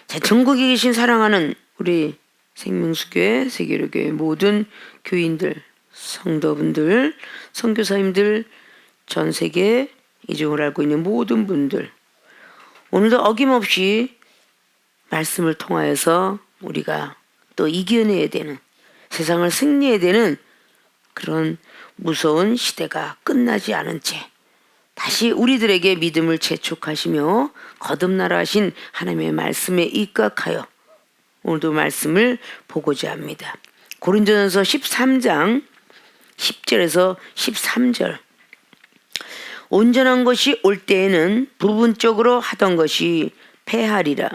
자, 전국에 계신 사랑하는 우리 생명수교회, 세계로교회 모든 교인들, 성도분들, 선교사님들, 전 세계 이중을 알고 있는 모든 분들, 오늘도 어김없이 말씀을 통하여서 우리가 또 이겨내야 되는, 세상을 승리해야 되는 그런 무서운 시대가 끝나지 않은 채 다시 우리들에게 믿음을 재촉하시며 거듭나라 하신 하나님의 말씀에 입각하여 오늘도 말씀을 보고자 합니다. 고린도전서 13장 10절에서 13절. 온전한 것이 올 때에는 부분적으로 하던 것이 패하리라.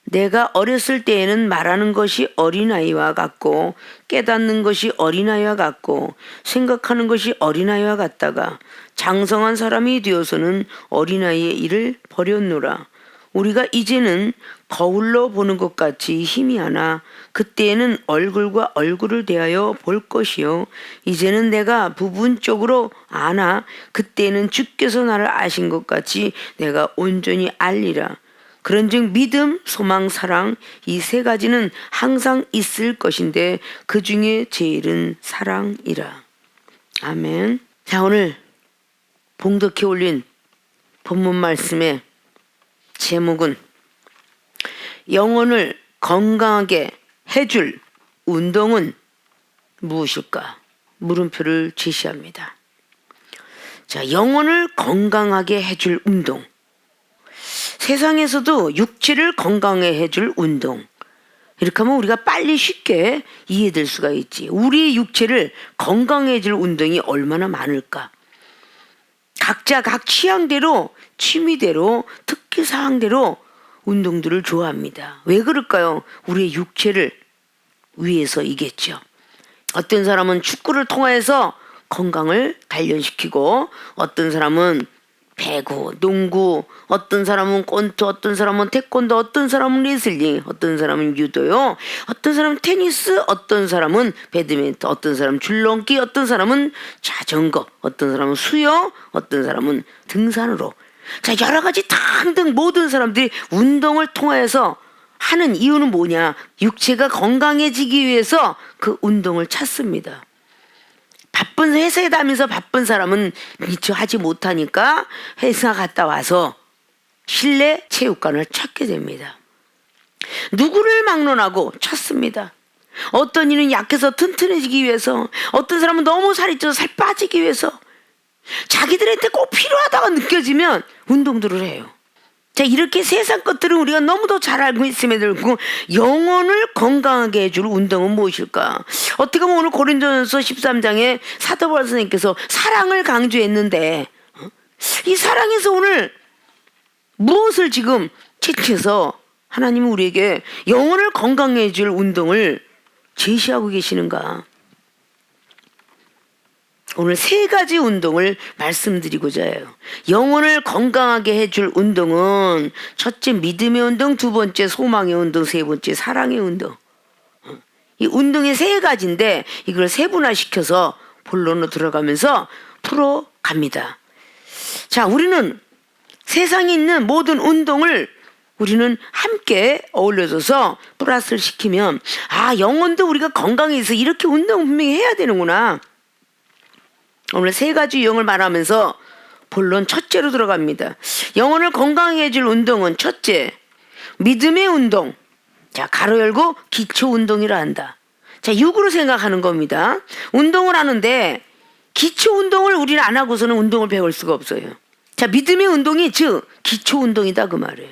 내가 어렸을 때에는 말하는 것이 어린아이와 같고 깨닫는 것이 어린아이와 같고 생각하는 것이 어린아이와 같다가 장성한 사람이 되어서는 어린아이의 일을 버렸노라. 우리가 이제는 거울로 보는 것 같이 힘이 하나 그때에는 얼굴과 얼굴을 대하여 볼 것이요 이제는 내가 부분적으로 아나 그때에는 주께서 나를 아신 것 같이 내가 온전히 알리라. 그런즉 믿음, 소망, 사랑 이 세 가지는 항상 있을 것인데 그 중에 제일은 사랑이라. 아멘. 자, 오늘 봉독해 올린 본문 말씀의 제목은 영혼을 건강하게 해줄 운동은 무엇일까? 물음표를 제시합니다. 자, 영혼을 건강하게 해줄 운동. 세상에서도 육체를 건강하게 해줄 운동. 이렇게 하면 우리가 빨리 쉽게 이해될 수가 있지. 우리의 육체를 건강해 줄 운동이 얼마나 많을까? 각자 각 취향대로, 취미대로, 특기사항대로 운동들을 좋아합니다. 왜 그럴까요? 우리의 육체를 위해서이겠죠. 어떤 사람은 축구를 통해서 건강을 단련시키고 어떤 사람은 배구, 농구, 어떤 사람은 권투, 어떤 사람은 태권도, 어떤 사람은 레슬링, 어떤 사람은 유도요, 어떤 사람은 테니스, 어떤 사람은 배드민턴, 어떤 사람은 줄넘기, 어떤 사람은 자전거, 어떤 사람은 수영, 어떤 사람은 등산으로. 자, 여러 가지 등등 모든 사람들이 운동을 통해서 하는 이유는 뭐냐? 육체가 건강해지기 위해서 그 운동을 찾습니다. 바쁜 회사에 다니면서 바쁜 사람은 미처 하지 못하니까 회사 갔다 와서 실내 체육관을 찾게 됩니다. 누구를 막론하고 찾습니다. 어떤 이는 약해서 튼튼해지기 위해서, 어떤 사람은 너무 살이 쪄서 살 빠지기 위해서, 자기들한테 꼭 필요하다고 느껴지면 운동들을 해요. 자, 이렇게 세상 것들은 우리가 너무도 잘 알고 있음에도 불구하고 영혼을 건강하게 해줄 운동은 무엇일까? 어떻게 보면 오늘 고린도전서 13장에 사도 바울 선생님께서 사랑을 강조했는데 이 사랑에서 오늘 무엇을 지금 채취해서 하나님은 우리에게 영혼을 건강해 해줄 운동을 제시하고 계시는가? 오늘 세 가지 운동을 말씀드리고자 해요. 영혼을 건강하게 해줄 운동은 첫째 믿음의 운동, 두 번째 소망의 운동, 세 번째 사랑의 운동. 이 운동의 세 가지인데 이걸 세분화시켜서 본론으로 들어가면서 풀어갑니다. 자, 우리는 세상에 있는 모든 운동을 우리는 함께 어울려줘서 플러스를 시키면 영혼도 우리가 건강해서 이렇게 운동 분명히 해야 되는구나. 오늘 세 가지 유형을 말하면서 본론 첫째로 들어갑니다. 영혼을 건강하게 해줄 운동은 첫째, 믿음의 운동. 자, 가로 열고 기초 운동이라 한다. 자, 육으로 생각하는 겁니다. 운동을 하는데 기초 운동을 우리는 안 하고서는 운동을 배울 수가 없어요. 자, 믿음의 운동이 즉 기초 운동이다 그 말이에요.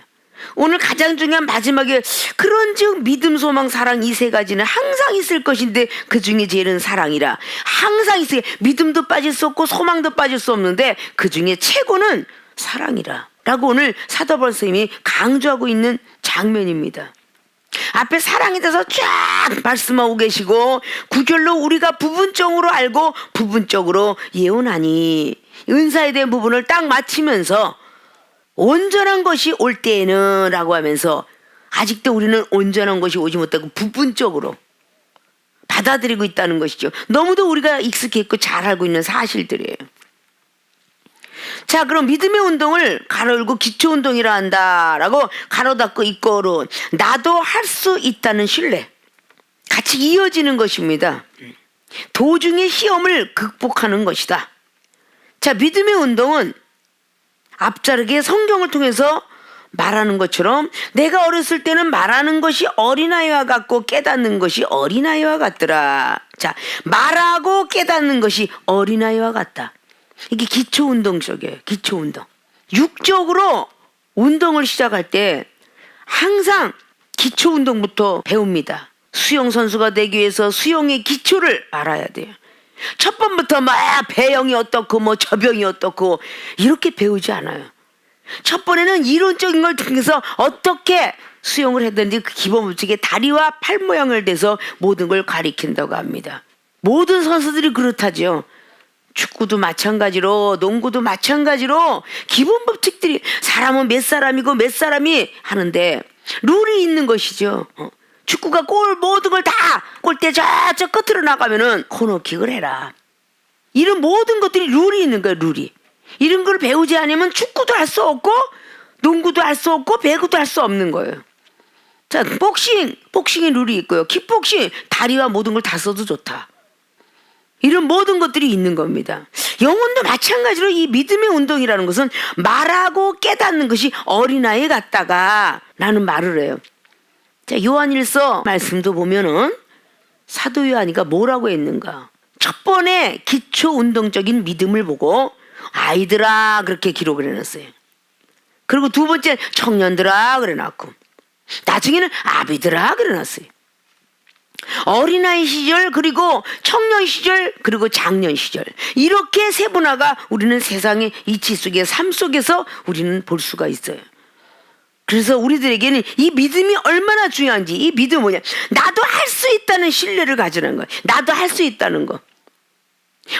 오늘 가장 중요한 마지막에 그런즉 믿음, 소망, 사랑 이 세 가지는 항상 있을 것인데 그 중에 제일은 사랑이라. 항상 있어요. 믿음도 빠질 수 없고 소망도 빠질 수 없는데 그 중에 최고는 사랑이라 라고 오늘 사도 바울 선생님이 강조하고 있는 장면입니다. 앞에 사랑에 대해서 쫙 말씀하고 계시고 구절로 우리가 부분적으로 알고 부분적으로 예언하니 은사에 대한 부분을 딱 마치면서 온전한 것이 올 때에는 라고 하면서 아직도 우리는 온전한 것이 오지 못하고 부분적으로 받아들이고 있다는 것이죠. 너무도 우리가 익숙했고 잘 알고 있는 사실들이에요. 자, 그럼 믿음의 운동을 가로 열고 기초 운동이라 한다라고 가로 닫고 입고로 나도 할 수 있다는 신뢰 같이 이어지는 것입니다. 도중의 시험을 극복하는 것이다. 자, 믿음의 운동은 앞자르게 성경을 통해서 말하는 것처럼 내가 어렸을 때는 말하는 것이 어린아이와 같고 깨닫는 것이 어린아이와 같더라. 자, 말하고 깨닫는 것이 어린아이와 같다. 이게 기초운동 쪽이에요. 기초운동. 육적으로 운동을 시작할 때 항상 기초운동부터 배웁니다. 수영선수가 되기 위해서 수영의 기초를 알아야 돼요. 첫 번부터 막 배영이 어떻고 뭐 저병이 어떻고 이렇게 배우지 않아요. 첫 번에는 이론적인 걸 통해서 어떻게 수영을 해야 되는지 그 기본 법칙에 다리와 팔 모양을 대서 모든 걸 가리킨다고 합니다. 모든 선수들이 그렇다죠. 축구도 마찬가지로 농구도 마찬가지로 기본 법칙들이 사람은 몇 사람이고 몇 사람이 하는데 룰이 있는 것이죠. 축구가 골 모든 걸 다 골대 저쪽 끝으로 나가면은 코너킥을 해라. 이런 모든 것들이 룰이 있는 거예요. 룰이. 이런 걸 배우지 않으면 축구도 할 수 없고 농구도 할 수 없고 배구도 할 수 없는 거예요. 자, 복싱의 룰이 있고요. 킥복싱 다리와 모든 걸 다 써도 좋다. 이런 모든 것들이 있는 겁니다. 영혼도 마찬가지로 이 믿음의 운동이라는 것은 말하고 깨닫는 것이 어린아이 같다가 라는 말을 해요. 자, 요한일서 말씀도 보면은 사도 요한이가 뭐라고 했는가. 첫 번에 기초 운동적인 믿음을 보고 아이들아 그렇게 기록을 해놨어요. 그리고 두 번째 청년들아 그래놨고 나중에는 아비들아 그래놨어요. 어린아이 시절 그리고 청년 시절 그리고 장년 시절 이렇게 세분화가 우리는 세상의 이치 속에 삶 속에서 우리는 볼 수가 있어요. 그래서 우리들에게는 이 믿음이 얼마나 중요한지 이 믿음은 뭐냐 나도 할 수 있다는 신뢰를 가지는 거예요. 나도 할 수 있다는 거.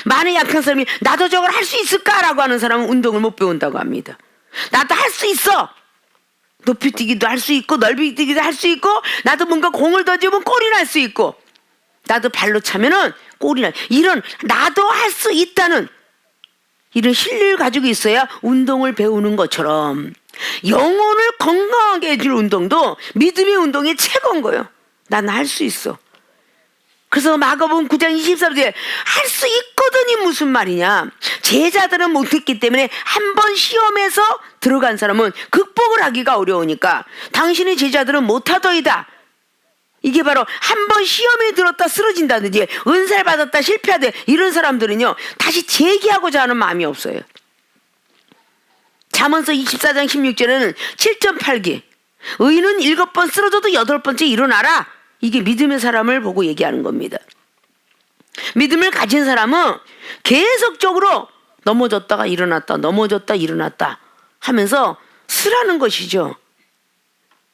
많은 약한 사람이 나도 저걸 할 수 있을까라고 하는 사람은 운동을 못 배운다고 합니다. 나도 할 수 있어. 높이뛰기도 할 수 있고 넓이뛰기도 할 수 있고 나도 뭔가 공을 던지면 골이 날 수 있고 나도 발로 차면은 골이 날 이런 나도 할 수 있다는 이런 신뢰를 가지고 있어야 운동을 배우는 것처럼 영혼을 건강하게 해줄 운동도 믿음의 운동이 최고인 거예요. 난 할 수 있어. 그래서 마가복음 9장 23절에 할 수 있거든이 무슨 말이냐. 제자들은 못했기 때문에 한 번 시험에서 들어간 사람은 극복을 하기가 어려우니까 당신의 제자들은 못하더이다. 이게 바로 한 번 시험에 들었다 쓰러진다든지 은사를 받았다 실패하다 이런 사람들은요 다시 재기하고자 하는 마음이 없어요. 잠언서 24장 16절에는 7.8기 의인은 7번 쓰러져도 8번째 일어나라. 이게 믿음의 사람을 보고 얘기하는 겁니다. 믿음을 가진 사람은 계속적으로 넘어졌다가 일어났다 넘어졌다 일어났다 하면서 쓰라는 것이죠.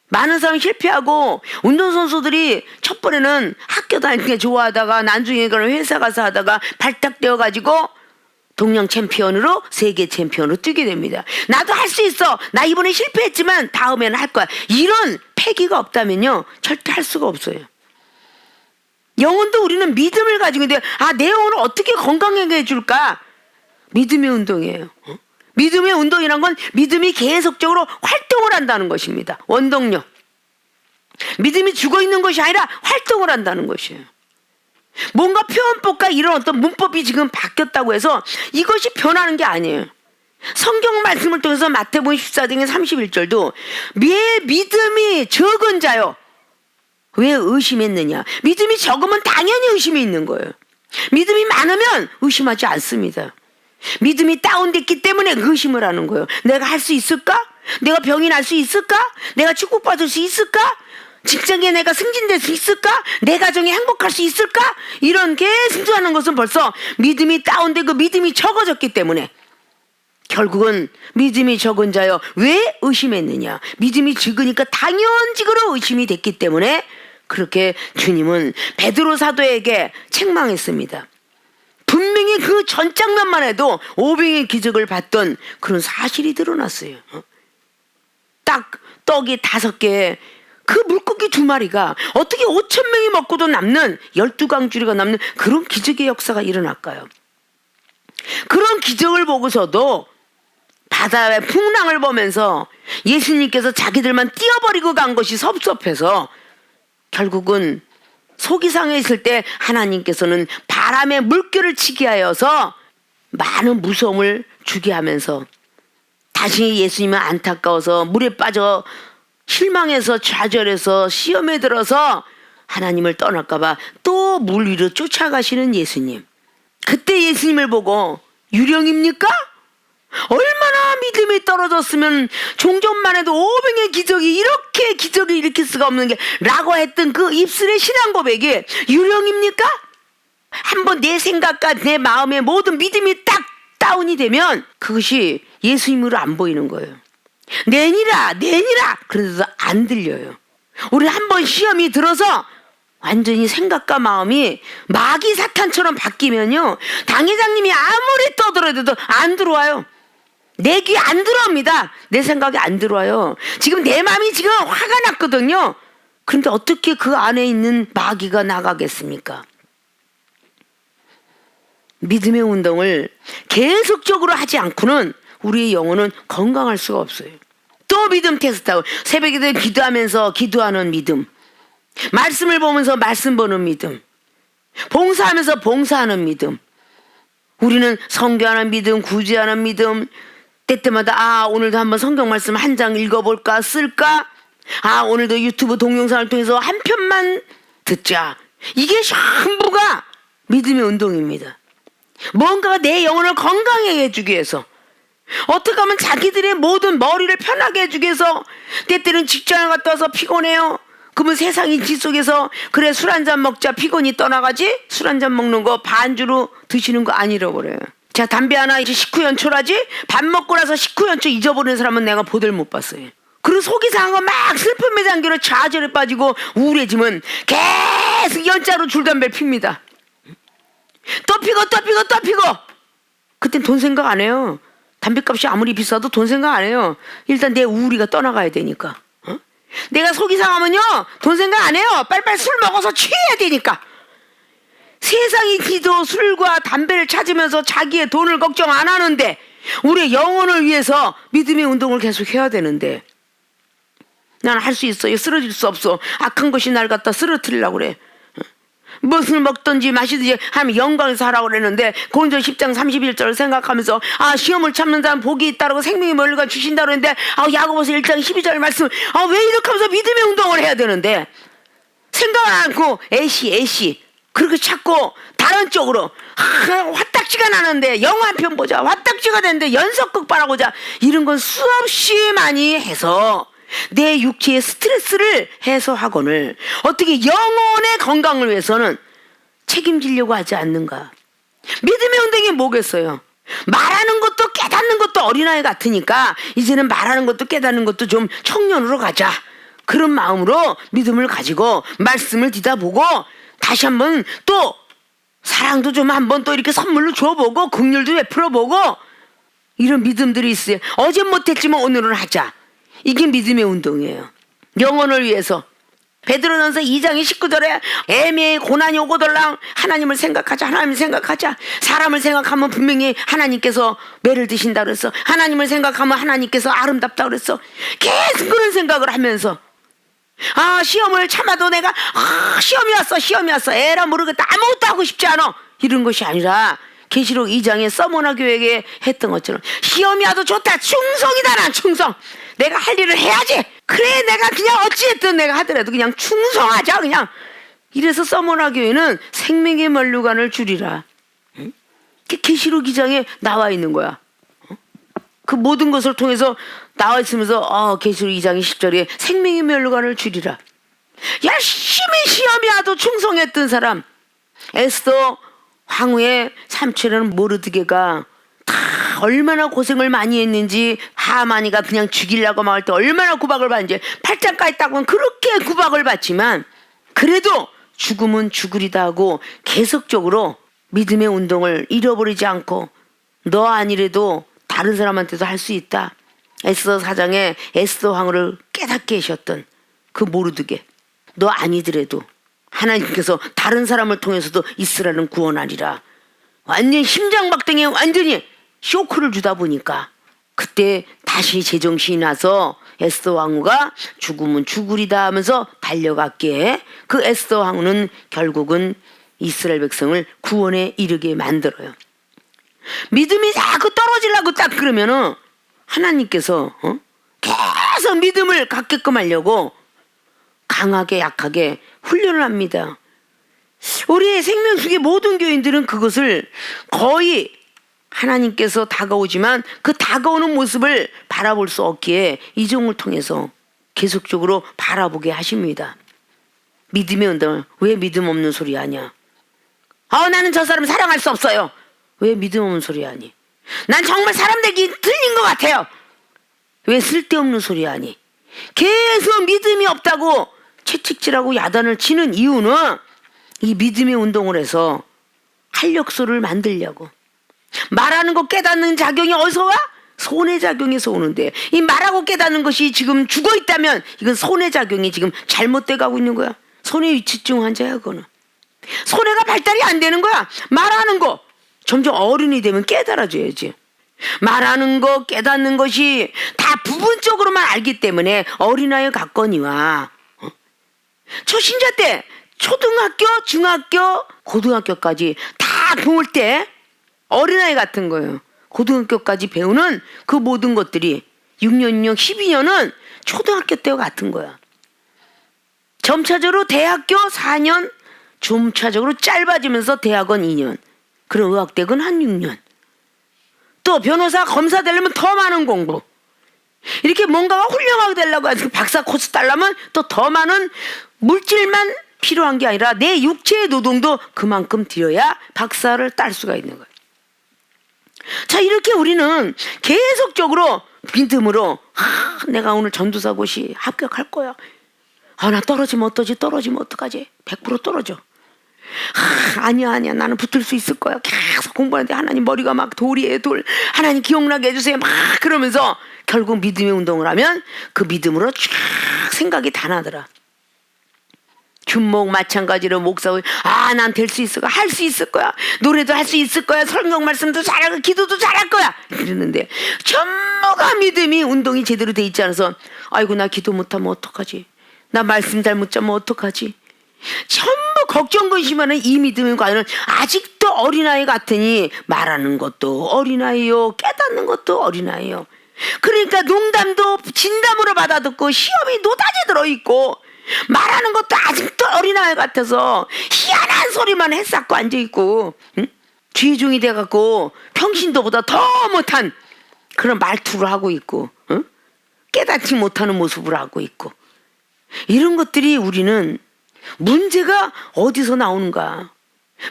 많은 사람이 실패하고 운동선수들이 첫 번에는 학교 다닐 때 좋아하다가 나중에 회사 가서 하다가 발탁되어 가지고 동양 챔피언으로 세계 챔피언으로 뛰게 됩니다. 나도 할 수 있어. 나 이번에 실패했지만 다음에는 할 거야. 이런 패기가 없다면요 절대 할 수가 없어요. 영혼도 우리는 믿음을 가지고 있는데 내 영혼을 어떻게 건강하게 해줄까? 믿음의 운동이에요. 믿음의 운동이란 건 믿음이 계속적으로 활동을 한다는 것입니다. 원동력. 믿음이 죽어있는 것이 아니라 활동을 한다는 것이에요. 뭔가 표현법과 이런 어떤 문법이 지금 바뀌었다고 해서 이것이 변하는 게 아니에요. 성경 말씀을 통해서 마태복음 14장 31절도 왜 믿음이 적은 자요? 왜 의심했느냐? 믿음이 적으면 당연히 의심이 있는 거예요. 믿음이 많으면 의심하지 않습니다. 믿음이 다운됐기 때문에 의심을 하는 거예요. 내가 할 수 있을까? 내가 병이 날 수 있을까? 내가 축복받을 수 있을까? 직장에 내가 승진될 수 있을까? 내 가정이 행복할 수 있을까? 이런 계속 하는 것은 벌써 믿음이 다운되고 믿음이 적어졌기 때문에 결국은 믿음이 적은 자여 왜 의심했느냐? 믿음이 적으니까 당연직으로 의심이 됐기 때문에 그렇게 주님은 베드로 사도에게 책망했습니다. 분명히 그 전 장면만 해도 오병의 기적을 봤던 그런 사실이 드러났어요. 딱 떡이 5개, 그 물고기 2마리가 어떻게 5,000명이 먹고도 남는 12강줄이가 남는 그런 기적의 역사가 일어날까요? 그런 기적을 보고서도 바다의 풍랑을 보면서 예수님께서 자기들만 띄어버리고 간 것이 섭섭해서 결국은 속이 상했을 때 하나님께서는 바람에 물결을 치게 하여서 많은 무서움을 주게 하면서 다시 예수님은 안타까워서 물에 빠져 실망해서 좌절해서 시험에 들어서 하나님을 떠날까봐 또 물 위로 쫓아가시는 예수님. 그때 예수님을 보고 유령입니까? 얼마나 믿음이 떨어졌으면 종전만 해도 500의 기적이 이렇게 기적을 일으킬 수가 없는 게 라고 했던 그 입술의 신앙 고백이 유령입니까? 한번 내 생각과 내 마음의 모든 믿음이 딱 다운이 되면 그것이 예수님으로 안 보이는 거예요. 내니라 그런데도 안 들려요. 우리 한번 시험이 들어서 완전히 생각과 마음이 마귀 사탄처럼 바뀌면요, 당회장님이 아무리 떠들어도 안 들어와요. 내 귀에 안 들어옵니다. 내 생각이 안 들어와요. 지금 내 마음이 지금 화가 났거든요. 그런데 어떻게 그 안에 있는 마귀가 나가겠습니까? 믿음의 운동을 계속적으로 하지 않고는 우리의 영혼은 건강할 수가 없어요. 또 믿음 테스트하고 새벽에 기도하면서 기도하는 믿음, 말씀을 보면서 말씀 보는 믿음, 봉사하면서 봉사하는 믿음, 우리는 성교하는 믿음, 구제하는 믿음, 때때마다 오늘도 한번 성경 말씀 한 장 읽어볼까 쓸까, 오늘도 유튜브 동영상을 통해서 한 편만 듣자. 이게 전부가 믿음의 운동입니다. 뭔가 내 영혼을 건강하게 해주기 위해서, 어떻게 하면 자기들의 모든 머리를 편하게 해주기 위해서, 때때는 직장을 갔다 와서 피곤해요. 그러면 세상이 지 속에서 그래 술 한잔 먹자 피곤이 떠나가지? 술 한잔 먹는 거 반주로 드시는 거 안 잃어버려요. 자, 담배 하나 이제 식후연초라지? 밥 먹고 나서 식후연초 잊어버리는 사람은 내가 보들 못 봤어요. 그리고 속이 상한 거 막 슬픔의 장기로 좌절에 빠지고 우울해지면 계속 연자로 줄담배를 핍니다. 또 피고 그땐 돈 생각 안 해요. 담배값이 아무리 비싸도 돈 생각 안 해요. 일단 내 우울이가 떠나가야 되니까. 내가 속이 상하면요 돈 생각 안 해요. 빨리빨리 술 먹어서 취해야 되니까. 세상이 기도 술과 담배를 찾으면서 자기의 돈을 걱정 안 하는데, 우리의 영혼을 위해서 믿음의 운동을 계속 해야 되는데, 나는 할 수 있어요. 쓰러질 수 없어. 악한 것이 날 갖다 쓰러뜨리려고 그래. 무엇을 먹든지 마시든지 하면 영광에서 하라고 그랬는데, 고린도서 10장 31절을 생각하면서 시험을 참는 자는 복이 있다라고 생명의 멀리가 주신다고 그랬는데, 야고보서 1장 12절 말씀 왜 이렇게 하면서 믿음의 운동을 해야 되는데 생각을 않고 애시 그렇게 찾고 다른 쪽으로 화딱지가 나는데 영화 한 편 보자, 화딱지가 되는데 연속극 바라보자, 이런 건 수없이 많이 해서 내 육체의 스트레스를 해소하고는 어떻게 영혼의 건강을 위해서는 책임지려고 하지 않는가. 믿음의 운동이 뭐겠어요? 말하는 것도 깨닫는 것도 어린아이 같으니까 이제는 말하는 것도 깨닫는 것도 좀 청년으로 가자, 그런 마음으로 믿음을 가지고 말씀을 뒤다보고 다시 한번 또 사랑도 좀 한번 또 이렇게 선물로 줘보고 긍휼도 베풀어보고, 이런 믿음들이 있어요. 어제 못했지만 오늘은 하자. 이게 믿음의 운동이에요. 영혼을 위해서. 베드로전서 2장 19절에 애매히 고난이 오고들랑 하나님을 생각하자. 사람을 생각하면 분명히 하나님께서 매를 드신다 그랬어. 하나님을 생각하면 하나님께서 아름답다 그랬어. 계속 그런 생각을 하면서 시험을 참아도 내가 시험이 왔어 에라 모르겠다, 아무것도 하고 싶지 않아, 이런 것이 아니라 계시록 2장에 서머나 교회에 했던 것처럼 시험이 와도 좋다, 충성이다. 난 충성. 내가 할 일을 해야지. 그래 내가 그냥 어찌했든 내가 하더라도 그냥 충성하자 그냥. 이래서 서머나 교회는 생명의 면류관을 주리라. 계시록 2장에 나와 있는 거야. 그 모든 것을 통해서 나와 있으면서 계시록 2장 10절에 생명의 면류관을 주리라. 열심히 시험이 와도 충성했던 사람, 에스더 황후의 삼촌이라는 모르드게가 다 얼마나 고생을 많이 했는지, 하만이가 그냥 죽이려고 막 할 때 얼마나 구박을 받는지, 8장까지 딱 보면 그렇게 구박을 받지만 그래도 죽음은 죽으리다 하고 계속적으로 믿음의 운동을 잃어버리지 않고, 너 아니래도 다른 사람한테도 할 수 있다. 에스더 4장에 에스더 황후를 깨닫게 하셨던 그 모르드게, 너 아니더라도 하나님께서 다른 사람을 통해서도 이스라엘은 구원하리라. 완전 심장박동에 완전히 쇼크를 주다 보니까 그때 다시 제정신이 나서 에스더 왕후가 죽으면 죽으리다 하면서 달려갔기에 그 에스더 왕후는 결국은 이스라엘 백성을 구원에 이르게 만들어요. 믿음이 자꾸 떨어지려고 딱 그러면은 하나님께서 계속 믿음을 갖게끔 하려고 강하게 약하게 훈련을 합니다. 우리의 생명수의 모든 교인들은 그것을 거의 하나님께서 다가오지만 그 다가오는 모습을 바라볼 수 없기에 이종을 통해서 계속적으로 바라보게 하십니다. 믿음이 온다면 왜 믿음 없는 소리 하냐? 나는 저 사람 사랑할 수 없어요. 왜 믿음 없는 소리 하니? 난 정말 사람 되기 틀린 것 같아요. 왜 쓸데없는 소리 하니? 계속 믿음이 없다고 채찍질하고 야단을 치는 이유는 이 믿음의 운동을 해서 활력소를 만들려고. 말하는 거 깨닫는 작용이 어디서 와? 손해작용에서 오는데, 이 말하고 깨닫는 것이 지금 죽어 있다면 이건 손해작용이 지금 잘못돼 가고 있는 거야. 손해위치증 환자야. 그거는 손해가 발달이 안 되는 거야. 말하는 거 점점 어른이 되면 깨달아줘야지. 말하는 거 깨닫는 것이 다 부분적으로만 알기 때문에 어린아이에 갔거니와 초신자 때 초등학교, 중학교, 고등학교까지 다 배울 때 어린아이 같은 거예요. 고등학교까지 배우는 그 모든 것들이 6년, 6년, 12년은 초등학교 때와 같은 거야. 점차적으로 대학교 4년, 점차적으로 짧아지면서 대학원 2년, 그리고 의학대학은 한 6년. 또 변호사, 검사 되려면 더 많은 공부. 이렇게 뭔가가 훌륭하게 되려고 해서 박사 코스 따려면 또 더 많은 물질만 필요한 게 아니라 내 육체의 노동도 그만큼 들여야 박사를 딸 수가 있는 거예요. 자, 이렇게 우리는 계속적으로 믿음으로 내가 오늘 전도사고시 합격할 거야. 나 떨어지면 어떠지? 떨어지면 어떡하지? 100% 떨어져. 아니야 나는 붙을 수 있을 거야. 계속 공부하는데 하나님 머리가 막 돌이에요. 돌. 하나님 기억나게 해주세요. 막 그러면서 결국 믿음의 운동을 하면 그 믿음으로 쫙 생각이 다 나더라. 균목 마찬가지로 목사고 난 될 수 있을 거야. 할 수 있을 거야. 노래도 할 수 있을 거야. 설명 말씀도 잘하고 기도도 잘할 거야. 이러는데 전부가 믿음이 운동이 제대로 돼 있지 않아서 아이고 나 기도 못하면 어떡하지? 나 말씀 잘 못 잡으면 어떡하지? 전부 걱정 근심하는 이 믿음의 과정은 아직도 어린아이 같으니 말하는 것도 어린아이요. 깨닫는 것도 어린아이요. 그러니까 농담도 진담으로 받아듣고 시험이 노다지 들어있고 말하는 것도 아직도 어린아이 같아서 희한한 소리만 해쌓고 앉아있고 쥐중이 돼갖고 평신도보다 더 못한 그런 말투를 하고 있고 깨닫지 못하는 모습을 하고 있고 이런 것들이 우리는 문제가 어디서 나오는가.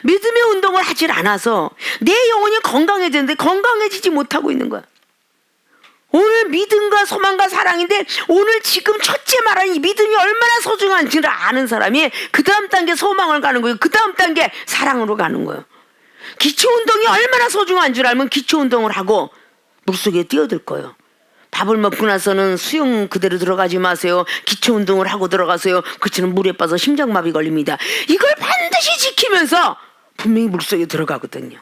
믿음의 운동을 하질 않아서 내 영혼이 건강해지는데 건강해지지 못하고 있는 거야. 오늘 믿음과 소망과 사랑인데 오늘 지금 첫째 말하는 이 믿음이 얼마나 소중한지를 아는 사람이 그 다음 단계 소망을 가는 거예요. 그 다음 단계 사랑으로 가는 거예요. 기초운동이 얼마나 소중한 줄 알면 기초운동을 하고 물속에 뛰어들 거예요. 밥을 먹고 나서는 수영 그대로 들어가지 마세요. 기초운동을 하고 들어가세요. 그치는 물에 빠져 심장마비 걸립니다. 이걸 반드시 지키면서 분명히 물속에 들어가거든요.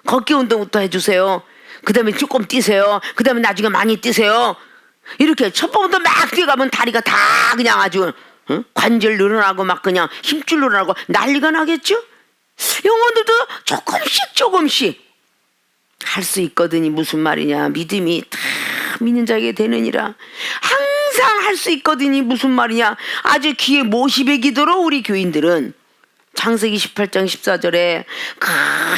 걷기 운동부터 해주세요. 그 다음에 조금 뛰세요. 그 다음에 나중에 많이 뛰세요. 이렇게 첫 번부터 막 뛰어가면 다리가 다 그냥 아주 관절 늘어나고 막 그냥 힘줄 늘어나고 난리가 나겠죠. 영혼들도 조금씩 할 수 있거든요. 무슨 말이냐. 믿음이 다 믿는 자에게 되느니라. 항상 할 수 있거든요. 무슨 말이냐. 아주 귀에 모시의 기도로 우리 교인들은 창세기 18장 14절에 그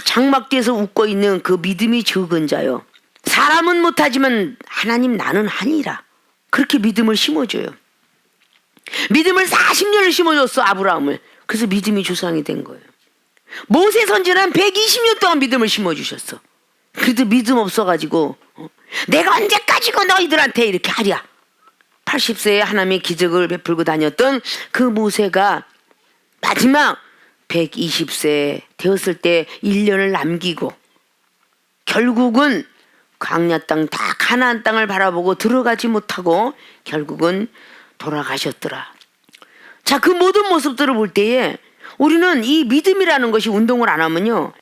장막 뒤에서 웃고 있는 그 믿음이 적은 자요. 사람은 못하지만 하나님 나는 하니라. 그렇게 믿음을 심어줘요. 믿음을 40년을 심어줬어. 아브라함을. 그래서 믿음이 조상이 된 거예요. 모세 선지는 120년 동안 믿음을 심어주셨어. 그래도 믿음 없어가지고 내가 언제까지고 너희들한테 이렇게 하랴. 80세에 하나님의 기적을 베풀고 다녔던 그 모세가 마지막 120세 되었을 때 1년을 남기고 결국은 광야 땅 다 가나안 땅을 바라보고 들어가지 못하고 결국은 돌아가셨더라. 자, 그 모든 모습들을 볼 때에 우리는 이 믿음이라는 것이 운동을 안 하면요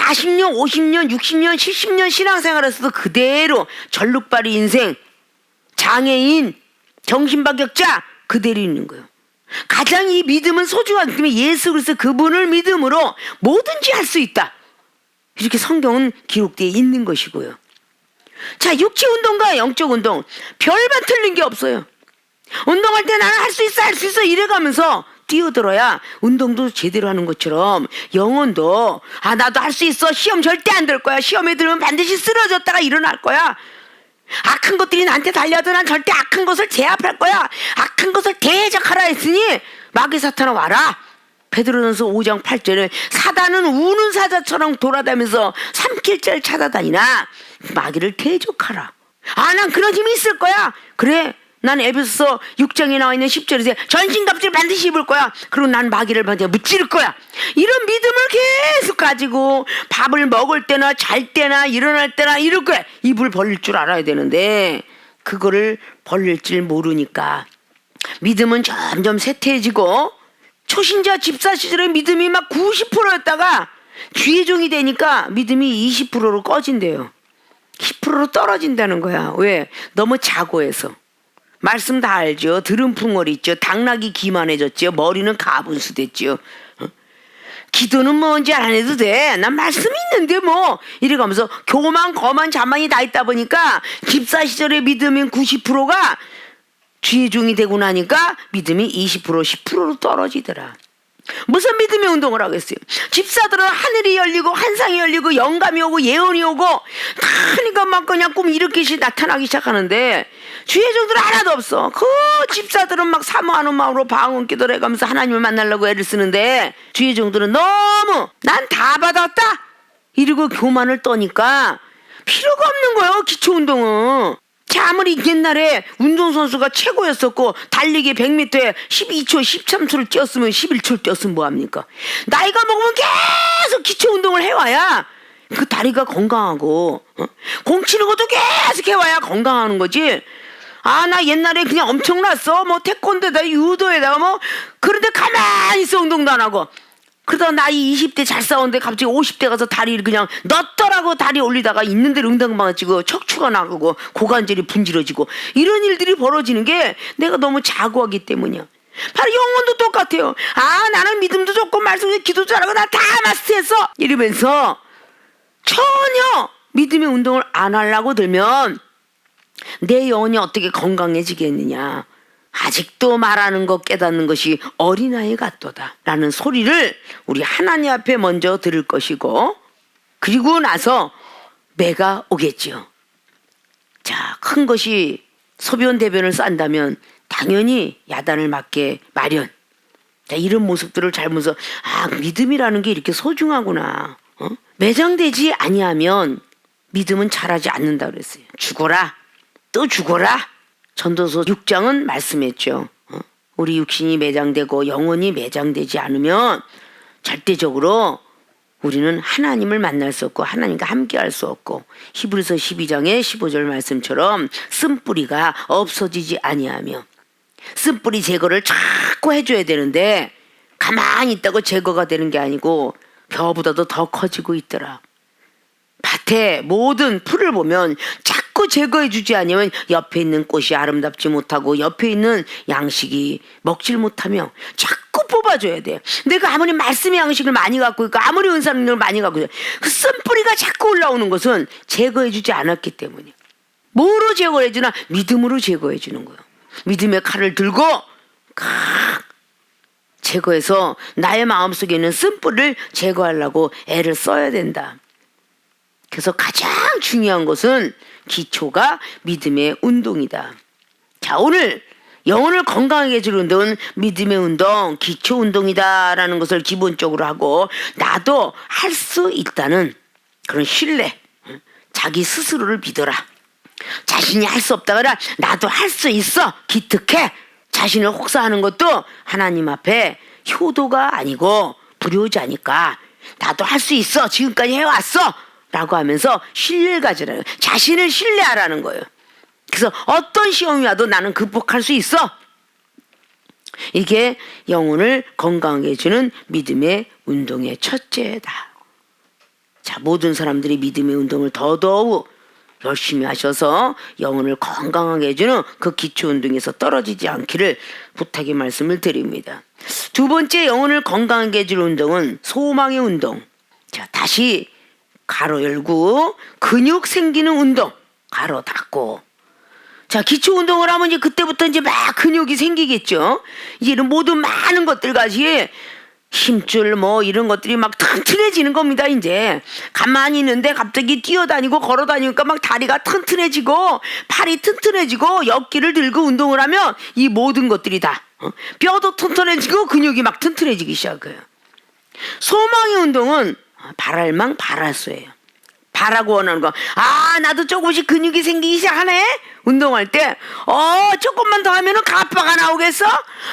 40년, 50년, 60년, 70년 신앙생활에서도 그대로 전룩발이 인생, 장애인, 정신박역자 그대로 있는 거예요. 가장 이 믿음은 소중한 믿음이 예수 그리스도 그분을 믿음으로 뭐든지 할 수 있다. 이렇게 성경은 기록되어 있는 것이고요. 자, 육체 운동과 영적 운동 별반 틀린 게 없어요. 운동할 때 나는 할 수 있어, 할 수 있어 이래가면서 뛰어들어야 운동도 제대로 하는 것처럼 영혼도 나도 할 수 있어, 시험 절대 안 될 거야, 시험에 들으면 반드시 쓰러졌다가 일어날 거야, 악한 것들이 나한테 달려도 난 절대 악한 것을 제압할 거야, 악한 것을 대적하라 했으니 마귀 사탄아 와라. 베드로전서 5장 8절에 사단은 우는 사자처럼 돌아다니면서 삼킬자를 찾아다니나 마귀를 대적하라. 난 그런 힘이 있을 거야. 그래, 난 에베소서 6장에 나와 있는 10절에서 전신갑주를 반드시 입을 거야. 그리고 난 마귀를 반드시 무찌를 거야. 이런 믿음을 계속 가지고 밥을 먹을 때나 잘 때나 일어날 때나 이럴 거야. 입을 벌릴 줄 알아야 되는데 그거를 벌릴 줄 모르니까 믿음은 점점 쇠퇴해지고, 초신자 집사 시절에 믿음이 막 90%였다가 주의 종이 되니까 믿음이 20%로 꺼진대요. 10%로 떨어진다는 거야. 왜? 너무 자고해서. 말씀 다 알죠. 들은 풍월이 있죠. 당나귀 기만해졌죠. 머리는 가분수 됐죠. 기도는 뭔지 안 해도 돼, 난 말씀이 있는데 뭐 이래가면서 교만 거만 자만이 다 있다 보니까 집사 시절의 믿음인 90%가 주의 종이 되고 나니까 믿음이 20% 10%로 떨어지더라. 무슨 믿음의 운동을 하겠어요? 집사들은 하늘이 열리고 환상이 열리고 영감이 오고 예언이 오고 그러니까 막 그냥 꿈 이렇게 나타나기 시작하는데 주의 종들은 하나도 없어. 그 집사들은 막 사모하는 마음으로 방언 기도를 해가면서 하나님을 만나려고 애를 쓰는데 주의 종들은 너무 난 다 받았다 이러고 교만을 떠니까 필요가 없는 거예요. 기초 운동은. 자, 아무리 옛날에 운동선수가 최고였었고 달리기 100m에 12초 13초를 뛰었으면 11초를 뛰었으면 뭐합니까? 나이가 먹으면 계속 기초 운동을 해와야 그 다리가 건강하고, 공 치는 것도 계속 해와야 건강하는 거지. 나 옛날에 그냥 엄청났어, 뭐 태권도에다 유도에다가 뭐, 그런데 가만히 있어 운동도 안 하고, 그러다 나이 20대 잘 싸웠는데 갑자기 50대 가서 다리를 그냥 넣더라고 다리 올리다가 있는 대로 응당방아 치고 척추가 나가고 고관절이 분질러지고 이런 일들이 벌어지는 게 내가 너무 자고하기 때문이야. 바로 영혼도 똑같아요. 나는 믿음도 좋고 말씀도 기도 잘하고 나 다 마스터했어 이러면서 전혀 믿음의 운동을 안 하려고 들면 내 영혼이 어떻게 건강해지겠느냐. 아직도 말하는 것 깨닫는 것이 어린아이 같도다 라는 소리를 우리 하나님 앞에 먼저 들을 것이고, 그리고 나서 매가 오겠지요. 자, 큰 것이 소변 대변을 싼다면 당연히 야단을 맞게 마련. 자, 이런 모습들을 잘 보면서 믿음이라는 게 이렇게 소중하구나. 매장되지 아니하면 믿음은 자라지 않는다 그랬어요. 죽어라 또 죽어라. 전도서 6장은 말씀했죠. 우리 육신이 매장되고 영혼이 매장되지 않으면 절대적으로 우리는 하나님을 만날 수 없고 하나님과 함께할 수 없고, 히브리서 12장의 15절 말씀처럼 쓴뿌리가 없어지지 아니하며, 쓴뿌리 제거를 자꾸 해줘야 되는데 가만히 있다고 제거가 되는 게 아니고 벼보다도 더 커지고 있더라. 밭에 모든 풀을 보면 자꾸 제거해주지 않으면 옆에 있는 꽃이 아름답지 못하고 옆에 있는 양식이 먹질 못하며 자꾸 뽑아줘야 돼. 내가 아무리 말씀의 양식을 많이 갖고 있고 아무리 은사 능력을 많이 갖고 있고 그 쓴뿌리가 자꾸 올라오는 것은 제거해주지 않았기 때문이야. 뭐로 제거해주나? 믿음으로 제거해주는 거예요. 믿음의 칼을 들고 제거해서 나의 마음속에 있는 쓴뿌리를 제거하려고 애를 써야 된다. 그래서 가장 중요한 것은 기초가 믿음의 운동이다. 자, 오늘 영혼을 건강하게 해줄 운동은 믿음의 운동, 기초 운동이다라는 것을 기본적으로 하고, 나도 할 수 있다는 그런 신뢰, 자기 스스로를 믿어라. 자신이 할 수 없다 그래 나도 할 수 있어 기특해. 자신을 혹사하는 것도 하나님 앞에 효도가 아니고 불효자니까 나도 할 수 있어, 지금까지 해왔어 라고 하면서 신뢰를 가지라는, 자신을 신뢰하라는 거예요. 그래서 어떤 시험이 와도 나는 극복할 수 있어. 이게 영혼을 건강하게 해주는 믿음의 운동의 첫째다. 자, 모든 사람들이 믿음의 운동을 더더욱 열심히 하셔서 영혼을 건강하게 해주는 그 기초 운동에서 떨어지지 않기를 부탁의 말씀을 드립니다. 두 번째 영혼을 건강하게 해줄 운동은 소망의 운동. 자, 다시 가로 열고 근육 생기는 운동 가로 닫고. 자, 기초 운동을 하면 이제 그때부터 이제 막 근육이 생기겠죠. 이제 이런 모든 많은 것들 같이 힘줄 뭐 이런 것들이 막 튼튼해지는 겁니다. 이제 가만히 있는데 갑자기 뛰어다니고 걸어다니니까 막 다리가 튼튼해지고 팔이 튼튼해지고 역기를 들고 운동을 하면 이 모든 것들이 다 뼈도 튼튼해지고 근육이 막 튼튼해지기 시작해요. 소망의 운동은 바랄망 바랄수예요. 바라고 원하는 거. 아, 나도 조금씩 근육이 생기기 시작하네. 운동할 때 조금만 더 하면은 가빠가 나오겠어.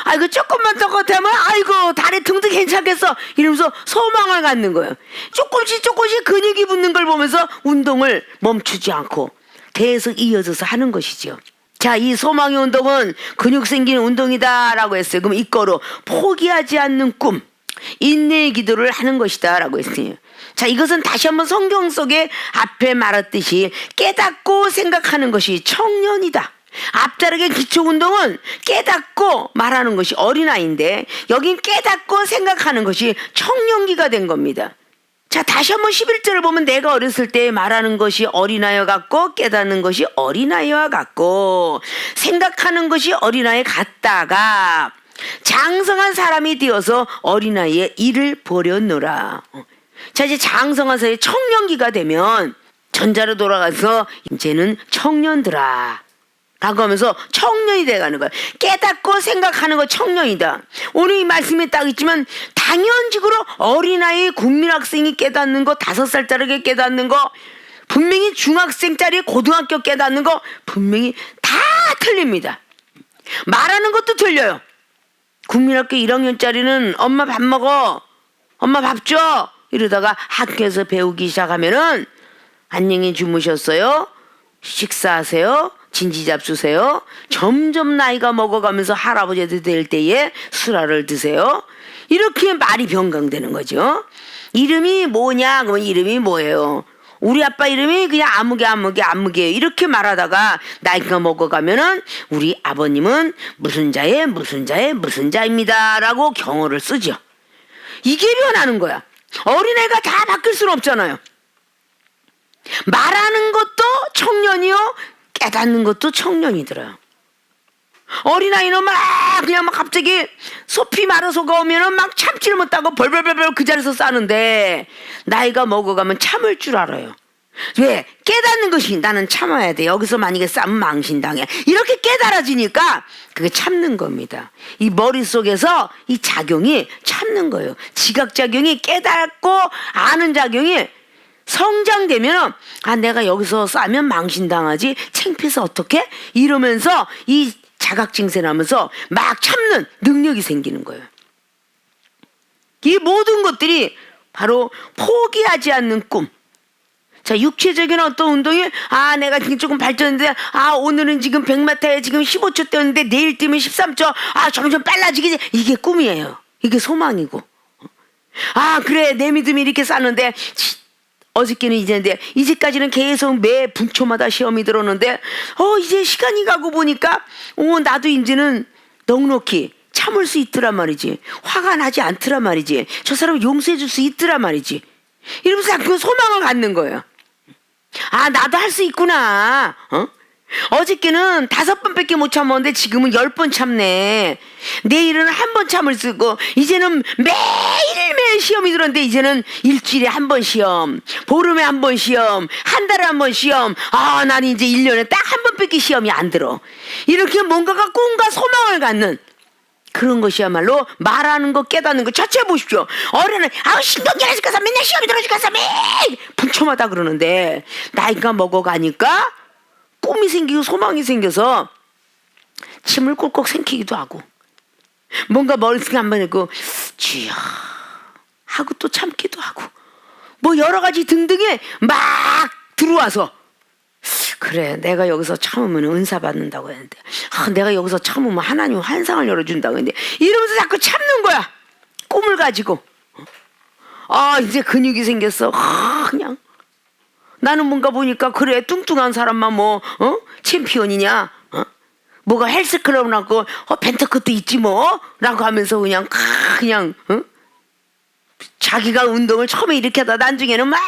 아이고, 조금만 더 하면 아이고 다리 둥둥 괜찮겠어. 이러면서 소망을 갖는 거예요. 조금씩 근육이 붙는 걸 보면서 운동을 멈추지 않고 계속 이어져서 하는 것이죠. 자, 이 소망의 운동은 근육 생기는 운동이다라고 했어요. 그럼 이거로 포기하지 않는 꿈, 인내의 기도를 하는 것이다 라고 했어요. 자, 이것은 다시 한번 성경 속에 앞에 말했듯이 깨닫고 생각하는 것이 청년이다. 앞자락의 기초운동은 깨닫고 말하는 것이 어린아이인데 여긴 깨닫고 생각하는 것이 청년기가 된 겁니다. 자, 다시 한번 11절을 보면 내가 어렸을 때 말하는 것이 어린아이와 같고 깨닫는 것이 어린아이와 같고 생각하는 것이 어린아이 같다가 장성한 사람이 되어서 어린아이의 일을 보려노라. 자, 이제 장성한 사람이 청년기가 되면 전자로 돌아가서 이제는 청년들아 라고 하면서 청년이 돼가는 거야. 깨닫고 생각하는 거 청년이다. 오늘 이 말씀에 딱 있지만 당연직으로 어린아이 국민학생이 깨닫는 거 5살짜리 깨닫는 거 분명히 중학생짜리 고등학교 깨닫는 거 분명히 다 틀립니다. 말하는 것도 틀려요. 국민학교 1학년짜리는 엄마 밥 먹어, 엄마 밥 줘 이러다가 학교에서 배우기 시작하면은 안녕히 주무셨어요? 식사하세요? 진지 잡수세요? 점점 나이가 먹어가면서 할아버지도 될 때에 술알을 드세요? 이렇게 말이 변경되는 거죠. 이름이 뭐냐? 그러면 이름이 뭐예요? 우리 아빠 이름이 그냥 아무개예요. 이렇게 말하다가 나이가 먹어가면은 우리 아버님은 무슨 자입니다 라고 경어를 쓰죠. 이게 변하는 거야. 어린애가 다 바뀔 수는 없잖아요. 말하는 것도 청년이요, 깨닫는 것도 청년이더라요. 어린아이는 그냥 갑자기 소피 마르소가 오면은 막 참지를 못하고 벌벌벌벌 그 자리에서 싸는데 나이가 먹어가면 참을 줄 알아요. 왜? 깨닫는 것이 나는 참아야 돼. 여기서 만약에 싸면 망신당해. 이렇게 깨달아지니까 그게 참는 겁니다. 이 머릿속에서 이 작용이 참는 거예요. 지각작용이 깨닫고 아는 작용이 성장되면 내가 여기서 싸면 망신당하지 창피해서 어떡해? 이러면서 이 자각증세 나면서 막 참는 능력이 생기는 거예요. 이 모든 것들이 바로 포기하지 않는 꿈. 자, 육체적인 어떤 운동이 내가 지금 조금 발전했는데 오늘은 지금 100m에 지금 15초 뛰었는데 내일 뛰면 13초 점점 빨라지겠지. 이게 꿈이에요. 이게 소망이고. 그래 내 믿음이 이렇게 쌓는데 어저께는 이제까지는 계속 매 분초마다 시험이 들었는데 이제 시간이 가고 보니까 나도 이제는 넉넉히 참을 수 있더란 말이지. 화가 나지 않더란 말이지. 저 사람 용서해 줄 수 있더란 말이지. 이러면서 그 소망을 갖는 거예요. 나도 할 수 있구나. 어저께는 5번밖에 못 참았는데 지금은 10번 참네. 내일은 1번 참을 수 있고 이제는 매일매일 시험이 들었는데 이제는 일주일에 1번 시험, 보름에 1번 시험, 한 달에 1번 시험. 나는 이제 1년에 딱 1번밖에 시험이 안 들어. 이렇게 뭔가가 꿈과 소망을 갖는 그런 것이야말로 말하는 거 깨닫는 거 자체 보십시오. 어른은 신경질 해서 맨날 시험이 들어주겠어 매일 분초마다 그러는데 나이가 먹어가니까 꿈이 생기고 소망이 생겨서 침을 꿀꺽 삼키기도 하고 뭔가 머릿속에 한번 있고 주여 하고 또 참기도 하고 뭐 여러 가지 등등에 막 들어와서 그래 내가 여기서 참으면 은사 받는다고 했는데 내가 여기서 참으면 하나님 환상을 열어준다고 했는데 이러면서 자꾸 참는 거야. 꿈을 가지고 이제 근육이 생겼어. 그냥 나는 뭔가 보니까 그래 뚱뚱한 사람만 챔피언이냐? 뭐가 헬스클럽 나고 벤터컷도 있지 뭐 라고 하면서 그냥 자기가 운동을 처음에 이렇게 하다 나중에는 막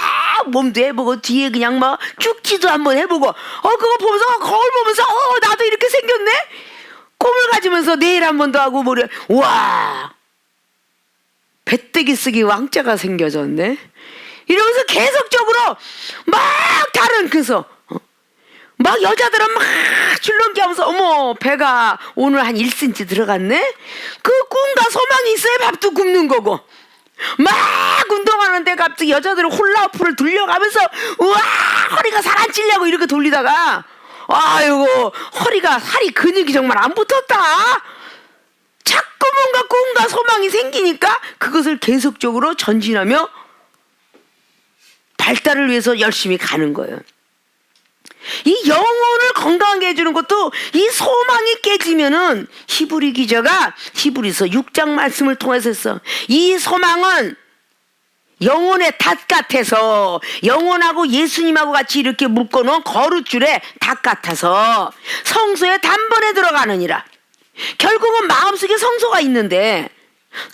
몸도 해보고 뒤에 그냥 막 쭉지도 한번 해보고 그거 보면서 거울 보면서 나도 이렇게 생겼네? 꿈을 가지면서 내일 한 번 더 하고 와 배때기 쓰기 왕자가 생겨졌네 이러면서 계속적으로 막 그래서 막 여자들은 막 줄넘기 하면서 어머 배가 오늘 한 1cm 들어갔네? 그 꿈과 소망이 있어야 밥도 굶는 거고 막 운동하는데 갑자기 여자들은 훌라후프를 돌려가면서 우와 허리가 살 안 찔려고 이렇게 돌리다가 아이고 허리가 살이 근육이 정말 안 붙었다. 자꾸 뭔가 꿈과 소망이 생기니까 그것을 계속적으로 전진하며 발달을 위해서 열심히 가는 거예요. 이 영혼을 건강하게 해주는 것도 이 소망이 깨지면은 히브리 기자가 히브리서 6장 말씀을 통해서 했어. 이 소망은 영혼의 닷 같아서 영혼하고 예수님하고 같이 이렇게 묶어놓은 거룻줄에 닷 같아서 성소에 단번에 들어가느니라. 결국은 마음속에 성소가 있는데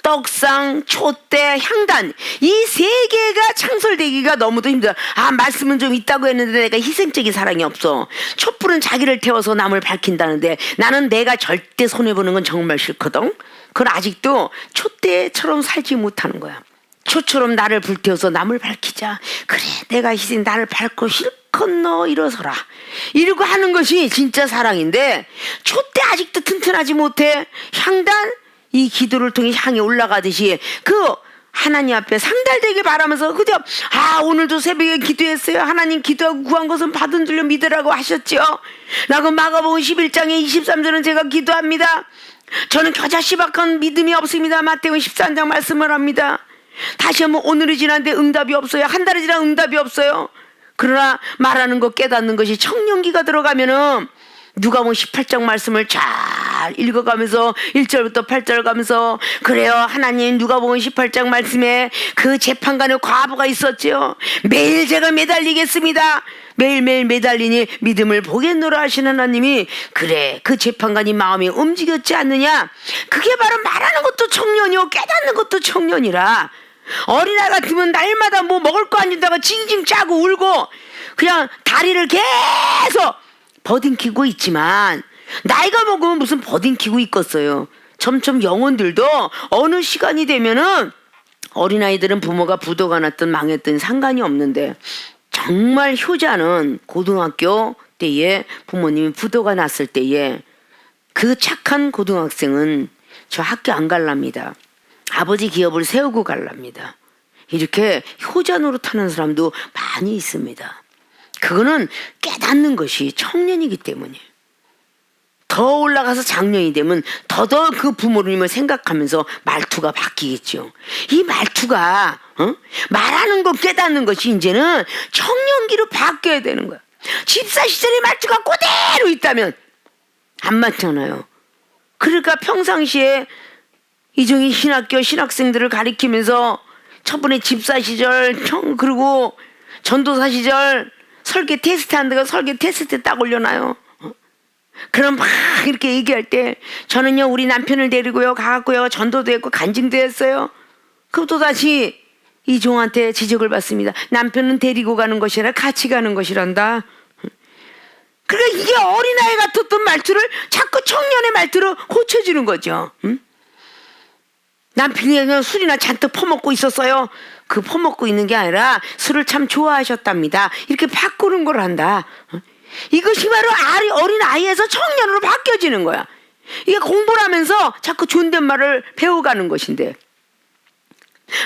떡상, 촛대, 향단 이 세 개가 창설되기가 너무도 힘들어. 말씀은 좀 있다고 했는데 내가 희생적인 사랑이 없어. 촛불은 자기를 태워서 남을 밝힌다는데 나는 내가 절대 손해보는 건 정말 싫거든. 그건 아직도 촛대처럼 살지 못하는 거야. 초처럼 나를 불태워서 남을 밝히자. 그래 내가 희생 나를 밝고 실컷 너 일어서라 이러고 하는 것이 진짜 사랑인데 촛대 아직도 튼튼하지 못해. 향단 이 기도를 통해 향이 올라가듯이 하나님 앞에 상달되게 바라면서 그저 오늘도 새벽에 기도했어요. 하나님 기도하고 구한 것은 받은 줄로 믿으라고 하셨죠 라고 마가복음 11장에 23절은 제가 기도합니다. 저는 겨자씨박한 믿음이 없습니다. 마태복음 13장 말씀을 합니다. 다시 한번 오늘이 지났는데 응답이 없어요. 한 달이 지나 응답이 없어요. 그러나 말하는 것 깨닫는 것이 청년기가 들어가면은 누가복음 18장 말씀을 잘 읽어가면서 1절부터 8절 가면서 그래요 하나님 누가복음 18장 말씀에 그 재판관의 과부가 있었지요. 매일 제가 매달리겠습니다. 매일매일 매달리니 믿음을 보겠노라 하시는 하나님이 그래 그 재판관이 마음이 움직였지 않느냐. 그게 바로 말하는 것도 청년이요 깨닫는 것도 청년이라. 어린아이 같으면 날마다 뭐 먹을 거 안 준다고 징징 짜고 울고 그냥 다리를 계속 버딩키고 있지만 나이가 먹으면 무슨 버딩키고 있겠어요. 점점 영혼들도 어느 시간이 되면은 어린아이들은 부모가 부도가 났든 망했든 상관이 없는데 정말 효자는 고등학교 때에 부모님이 부도가 났을 때에 그 착한 고등학생은 저 학교 안 갈랍니다. 아버지 기업을 세우고 갈랍니다. 이렇게 효자 노릇하는 사람도 많이 있습니다. 그거는 깨닫는 것이 청년이기 때문이에요. 더 올라가서 장년이 되면 더더 그 부모님을 생각하면서 말투가 바뀌겠죠. 이 말투가 말하는 거 깨닫는 것이 이제는 청년기로 바뀌어야 되는 거야. 집사 시절의 말투가 그대로 있다면 안 맞잖아요. 그러니까 평상시에 이종희 신학교 신학생들을 가리키면서 저번에 집사 시절 그리고 전도사 시절 설계 테스트 한 데가 설계 테스트 딱 올려놔요. 그럼 막 이렇게 얘기할 때 저는요 우리 남편을 데리고요 가갖고요 전도도 했고 간증도 했어요. 그럼 또 다시 이종한테 지적을 받습니다. 남편은 데리고 가는 것이 아니라 같이 가는 것이란다. 그러니까 이게 어린아이 같았던 말투를 자꾸 청년의 말투로 고쳐주는 거죠. 남편이 그냥 술이나 잔뜩 퍼먹고 있었어요. 그 퍼먹고 있는 게 아니라 술을 참 좋아하셨답니다. 이렇게 바꾸는 걸 한다. 이것이 바로 어린아이에서 청년으로 바뀌어지는 거야. 이게 공부를 하면서 자꾸 존댓말을 배워가는 것인데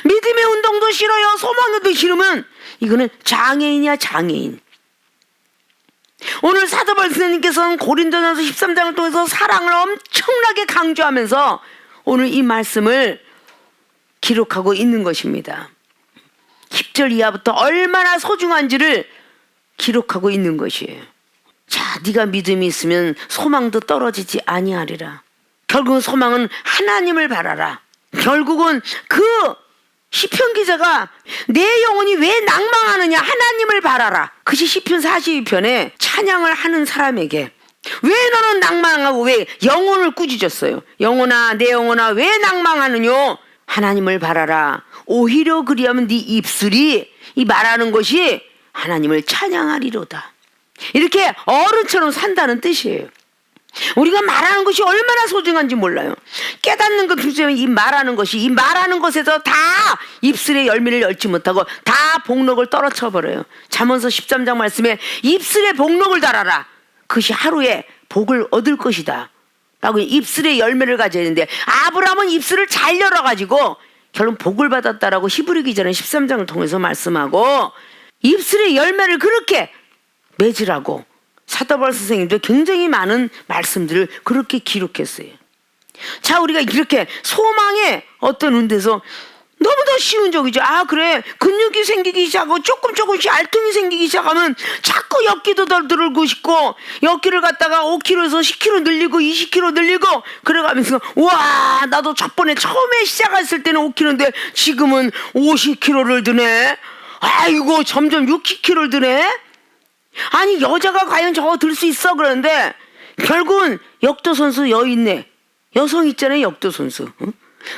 믿음의 운동도 싫어요. 소망도 싫으면 이거는 장애인이야 장애인. 오늘 사도바울 선생님께서는 고린도전서 13장을 통해서 사랑을 엄청나게 강조하면서 오늘 이 말씀을 기록하고 있는 것입니다. 10절 이하부터 얼마나 소중한지를 기록하고 있는 것이에요. 자, 네가 믿음이 있으면 소망도 떨어지지 아니하리라. 결국은 소망은 하나님을 바라라. 결국은 그 시편 기자가 내 영혼이 왜 낭망하느냐 하나님을 바라라. 그것이 시편 42편에 찬양을 하는 사람에게 왜 너는 낭망하고 왜 영혼을 꾸짖었어요. 영혼아 내 영혼아 왜 낭망하느뇨. 하나님을 바라라. 오히려 그리하면 네 입술이 이 말하는 것이 하나님을 찬양하리로다. 이렇게 어른처럼 산다는 뜻이에요. 우리가 말하는 것이 얼마나 소중한지 몰라요. 깨닫는 것 중에 이 말하는 것에서 다 입술의 열매를 열지 못하고 다 복록을 떨어져 버려요. 잠언서 13장 말씀에 입술에 복록을 달아라. 그것이 하루에 복을 얻을 것이다 라고 입술의 열매를 가져야 되는데 아브라함은 입술을 잘 열어가지고 결론 복을 받았다라고 히브리 기자는 13장을 통해서 말씀하고 입술의 열매를 그렇게 맺으라고 사도 바울 선생님도 굉장히 많은 말씀들을 그렇게 기록했어요. 자, 우리가 이렇게 소망의 어떤 운대에서 너무도 쉬운 적이죠. 아 그래 근육이 생기기 시작하고 조금씩 알통이 생기기 시작하면 자꾸 엽기도 더 늘고 싶고 엽기를 갖다가 5kg에서 10kg 늘리고 20kg 늘리고 그래가면서 와 나도 저번에 처음에 시작했을 때는 5kg인데 지금은 50kg를 드네. 아이고 점점 60kg를 드네. 아니 여자가 과연 저거 들 수 있어. 그러는데 결국은 역도선수 여인네 여성 있잖아요. 역도선수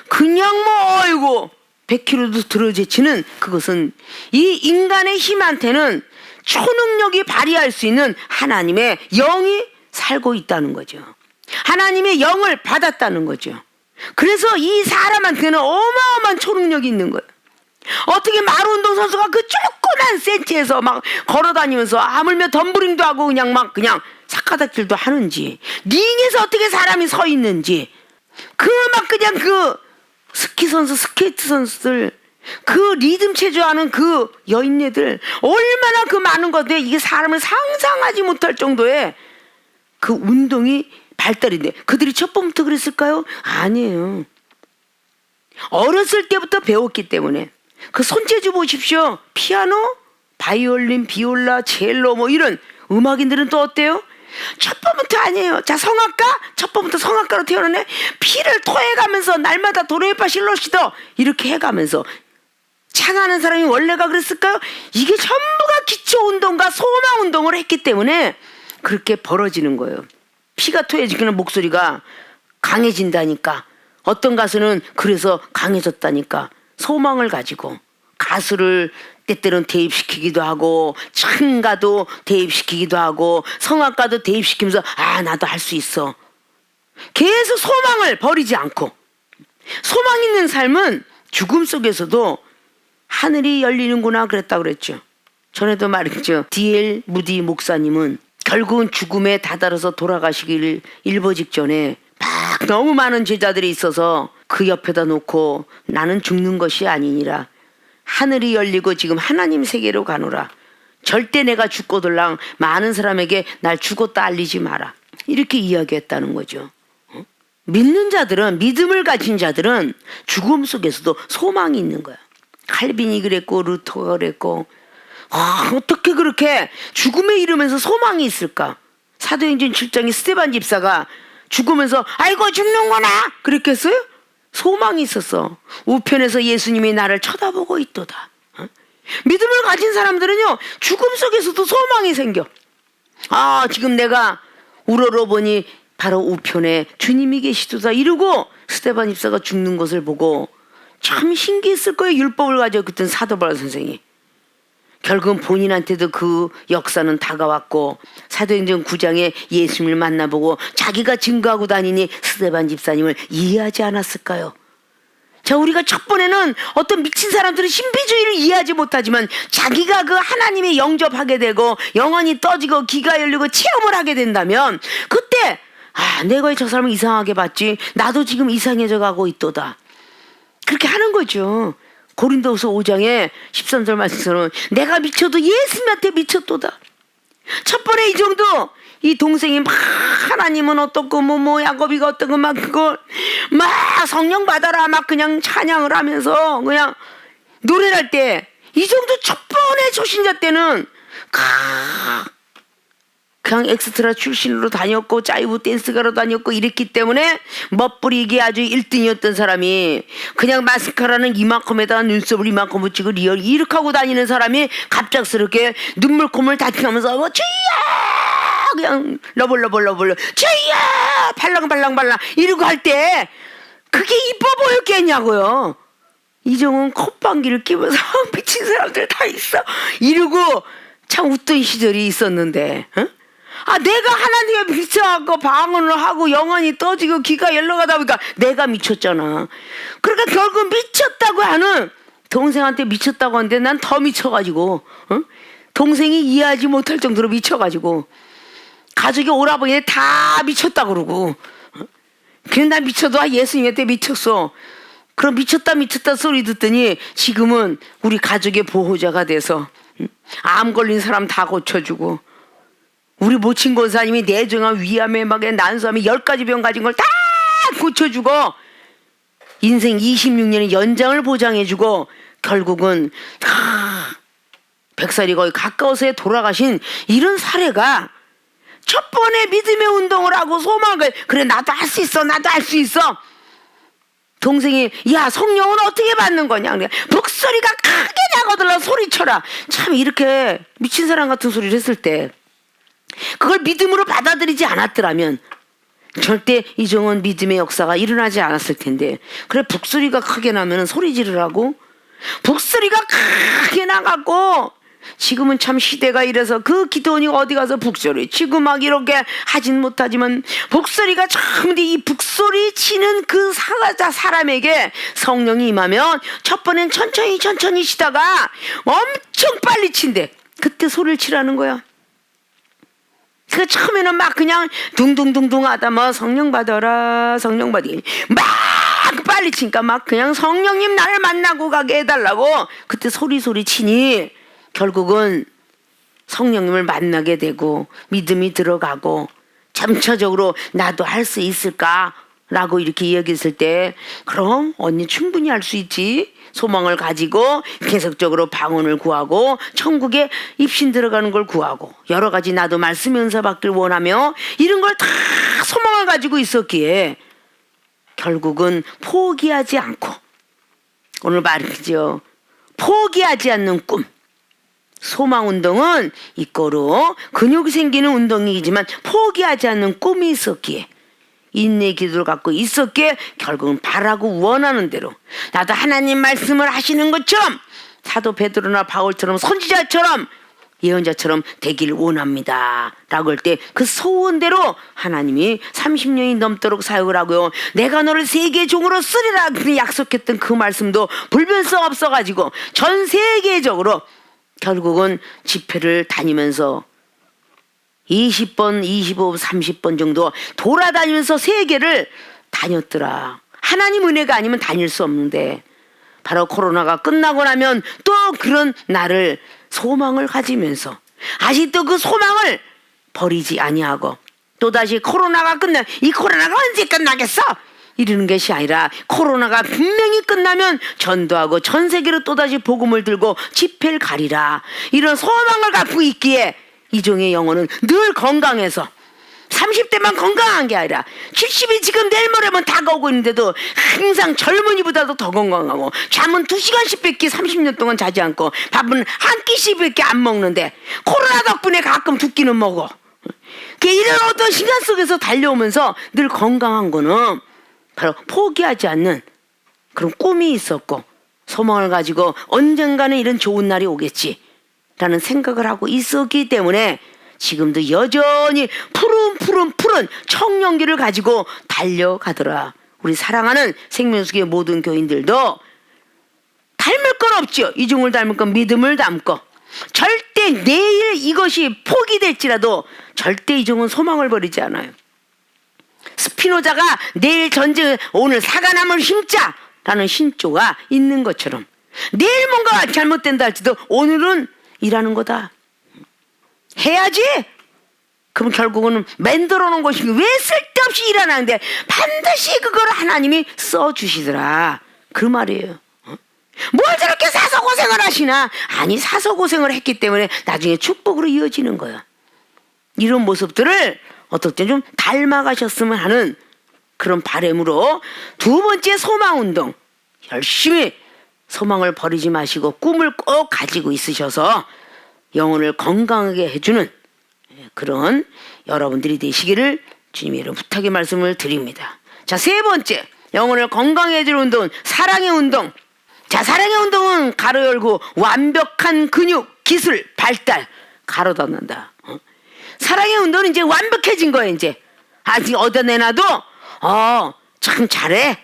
그냥 뭐 아이고 100kg도 들어제치는 그것은 이 인간의 힘한테는 초능력이 발휘할 수 있는 하나님의 영이 살고 있다는 거죠. 하나님의 영을 받았다는 거죠. 그래서 이 사람한테는 어마어마한 초능력이 있는 거예요. 어떻게 마루운동 선수가 그 조그만 센치에서 막 걸어다니면서 하물며 덤블링도 하고 그냥 사카닥질도 하는지 링에서 어떻게 사람이 서 있는지 그냥 스키 선수 스케이트 선수들 그 리듬 체조하는 그 여인네들 얼마나 그 많은 건데 이게 사람을 상상하지 못할 정도의 그 운동이 발달인데 그들이 첫 번부터 그랬을까요? 아니에요. 어렸을 때부터 배웠기 때문에 그 손재주 보십시오. 피아노, 바이올린, 비올라, 첼로 뭐 이런 음악인들은 또 어때요? 첫 번부터 아니에요. 자 성악가? 첫 번부터 성악가로 태어나네. 피를 토해가면서 날마다 도레미파 실로시도 이렇게 해가면서 찬하는 사람이 원래가 그랬을까요? 이게 전부가 기초운동과 소망운동을 했기 때문에 그렇게 벌어지는 거예요. 피가 토해지는 목소리가 강해진다니까. 어떤 가수는 그래서 강해졌다니까. 소망을 가지고 가수를 때때로는 대입시키기도 하고 창가도 대입시키기도 하고 성악가도 대입시키면서 아 나도 할 수 있어. 계속 소망을 버리지 않고 소망 있는 삶은 죽음 속에서도 하늘이 열리는구나 그랬다고 그랬죠. 전에도 말했죠. D.L. 무디 목사님은 결국은 죽음에 다다라서 돌아가시길 일보 직전에 막 너무 많은 제자들이 있어서 그 옆에다 놓고 나는 죽는 것이 아니니라. 하늘이 열리고 지금 하나님 세계로 가노라. 절대 내가 죽고들랑 많은 사람에게 날 죽었다 알리지 마라. 이렇게 이야기했다는 거죠. 믿는 자들은 믿음을 가진 자들은 죽음 속에서도 소망이 있는 거야. 칼빈이 그랬고 루터가 그랬고 어떻게 그렇게 죽음에 이르면서 소망이 있을까? 사도행전 7장에 스데반 집사가 죽으면서 아이고 죽는구나 그랬겠어요? 소망이 있었어. 우편에서 예수님이 나를 쳐다보고 있도다. 믿음을 가진 사람들은요 죽음 속에서도 소망이 생겨. 아 지금 내가 우러러보니 바로 우편에 주님이 계시도다 이러고 스데반 집사가 죽는 것을 보고 참 신기했을 거예요. 율법을 가지고 그랬던 사도 바울 선생이. 결국은 본인한테도 그 역사는 다가왔고 사도행전 9장에 예수님을 만나보고 자기가 증거하고 다니니 스데반 집사님을 이해하지 않았을까요? 자 우리가 첫 번에는 어떤 미친 사람들은 신비주의를 이해하지 못하지만 자기가 그 하나님에 영접하게 되고 영혼이 떠지고 귀가 열리고 체험을 하게 된다면 그때 아 내가 왜 저 사람을 이상하게 봤지? 나도 지금 이상해져 가고 있도다. 그렇게 하는 거죠. 고린도후서 5장에 13절 말씀처럼 내가 미쳐도 예수님한테 미쳤도다. 첫 번에 이 정도 이 동생이 막 하나님은 어떻고 뭐 야곱이가 어떻고 막 그걸 막 성령 받아라 막 그냥 찬양을 하면서 그냥 노래를 할 때 이 정도 첫 번의 초신자 때는 그 그냥 엑스트라 출신으로 다녔고 짜이브 댄스가로 다녔고 이랬기 때문에 멋부리기 아주 1등이었던 사람이 그냥 마스카라는 이만큼에다가 눈썹을 이만큼 붙이고 리얼 이렇게 하고 다니는 사람이 갑작스럽게 눈물콧물 다치면서 뭐 주희야 그냥 러블러블러블러 주희야 발랑발랑발랑 이러고 할 때 그게 이뻐 보였겠냐고요. 이정은 콧방귀를 끼면서 미친 사람들 다 있어 이러고 참 웃던 시절이 있었는데 내가 하나님에 미쳐갖고 방언을 하고 영혼이 떠지고 귀가 열려가다 보니까 내가 미쳤잖아. 그러니까 결국 미쳤다고 하는 동생한테 미쳤다고 하는데 난 더 미쳐가지고 동생이 이해하지 못할 정도로 미쳐가지고 가족이 오라버니 다 미쳤다 그러고 그냥 나 미쳐도 예수님한테 미쳤어. 그럼 미쳤다 소리 듣더니 지금은 우리 가족의 보호자가 돼서 암 걸린 사람 다 고쳐주고 우리 모친 권사님이 뇌종암, 위암에 난소암에 10가지 병 가진 걸 다 고쳐주고 인생 26년의 연장을 보장해주고 결국은 100살이 거의 가까워서 돌아가신 이런 사례가 첫 번에 믿음의 운동을 하고 소망을 그래 나도 할 수 있어 나도 할 수 있어. 동생이 야 성령은 어떻게 받는 거냐 그래. 북소리가 크게 나거들라 소리쳐라. 참 이렇게 미친 사람 같은 소리를 했을 때 그걸 믿음으로 받아들이지 않았더라면 절대 이정은 믿음의 역사가 일어나지 않았을 텐데 그래 북소리가 크게 나면 소리 지르라고 북소리가 크게 나갖고 지금은 참 시대가 이래서 그 기도원이 어디 가서 북소리 치고 막 이렇게 하진 못하지만 북소리가 참 이 북소리 치는 그 사람에게 성령이 임하면 첫 번엔 천천히 치다가 엄청 빨리 친대. 그때 소리를 치라는 거야. 그 처음에는 막 그냥 둥둥둥둥 하다 뭐 성령 받아라 성령 받기 막 빨리 치니까 막 그냥 성령님 나를 만나고 가게 해달라고 그때 소리 치니 결국은 성령님을 만나게 되고 믿음이 들어가고 점차적으로 나도 할 수 있을까? 라고 이렇게 이야기했을 때 그럼 언니 충분히 할 수 있지. 소망을 가지고 계속적으로 방언을 구하고 천국에 입신 들어가는 걸 구하고 여러 가지 나도 말씀 연사 받길 원하며 이런 걸 다 소망을 가지고 있었기에 결국은 포기하지 않고 오늘 말이죠. 포기하지 않는 꿈. 소망운동은 이거로 근육이 생기는 운동이지만 포기하지 않는 꿈이 있었기에 인내 기도를 갖고 있었기에 결국은 바라고 원하는 대로 나도 하나님 말씀을 하시는 것처럼 사도 베드로나 바울처럼 선지자처럼 예언자처럼 되기를 원합니다 라고 할 때 그 소원대로 하나님이 30년이 넘도록 사역을 하고요. 내가 너를 세계의 종으로 쓰리라 약속했던 그 말씀도 불변성 없어가지고 전 세계적으로 결국은 집회를 다니면서 20번, 25, 30번 정도 돌아다니면서 세계를 다녔더라. 하나님 은혜가 아니면 다닐 수 없는데 바로 코로나가 끝나고 나면 또 그런 나를 소망을 가지면서 아직도 그 소망을 버리지 아니하고 또다시 코로나가 끝나 이 코로나가 언제 끝나겠어? 이러는 것이 아니라 코로나가 분명히 끝나면 전도하고 전 세계로 또다시 복음을 들고 집회를 가리라. 이런 소망을 갖고 있기에 이종의 영혼은 늘 건강해서 30대만 건강한 게 아니라 70이 지금 내일 모레면 다가오고 있는데도 항상 젊은이보다도 더 건강하고 잠은 2시간씩 밖에 30년 동안 자지 않고 밥은 한 끼씩 밖에 안 먹는데 코로나 덕분에 가끔 2끼는 먹어. 이런 어떤 시간 속에서 달려오면서 늘 건강한 거는 바로 포기하지 않는 그런 꿈이 있었고 소망을 가지고 언젠가는 이런 좋은 날이 오겠지 라는 생각을 하고 있었기 때문에 지금도 여전히 푸른 청년기를 가지고 달려가더라. 우리 사랑하는 생명수의 모든 교인들도 닮을 건 없죠. 이종을 닮을 건 믿음을 닮고 절대 내일 이것이 포기될지라도 절대 이종은 소망을 버리지 않아요. 스피노자가 내일 전쟁 오늘 사과나무를 심자 라는 신조가 있는 것처럼 내일 뭔가 잘못된다 할지도 오늘은 일하는 거다. 해야지. 그럼 결국은 만들어 놓은 것이 왜 쓸데없이 일하는데 반드시 그걸 하나님이 써주시더라. 그 말이에요. 뭘 저렇게 사서 고생을 하시나? 아니 사서 고생을 했기 때문에 나중에 축복으로 이어지는 거야. 이런 모습들을 어떨 땐 좀 닮아가셨으면 하는 그런 바람으로 두 번째 소망운동, 열심히 소망을 버리지 마시고 꿈을 꼭 가지고 있으셔서 영혼을 건강하게 해주는 그런 여러분들이 되시기를 주님의 이름 부탁의 말씀을 드립니다. 자, 세 번째 영혼을 건강하게 해줄 운동은 사랑의 운동. 자, 사랑의 운동은 가로 열고 완벽한 근육, 기술, 발달 가로 닫는다. 사랑의 운동은 이제 완벽해진 거예요. 이제 아직 어디다 내놔도 참 잘해,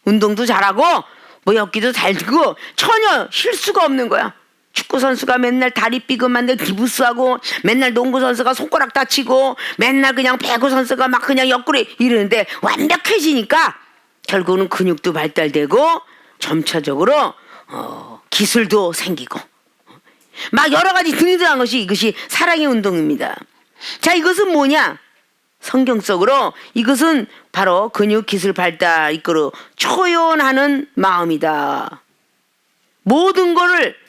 운동도 잘하고 뭐 엮기도 잘 되고 전혀 실수가 없는 거야. 축구 선수가 맨날 다리 삐금한데 기부스하고, 맨날 농구 선수가 손가락 다치고, 맨날 그냥 배구 선수가 막 그냥 옆구리 이러는데 완벽해지니까 결국은 근육도 발달되고 점차적으로 기술도 생기고 막 여러 가지 등등한 것이 이것이 사랑의 운동입니다. 자, 이것은 뭐냐? 성경적으로 이것은 바로 근육 기술 발달 이끌어 초연하는 마음이다. 모든 것을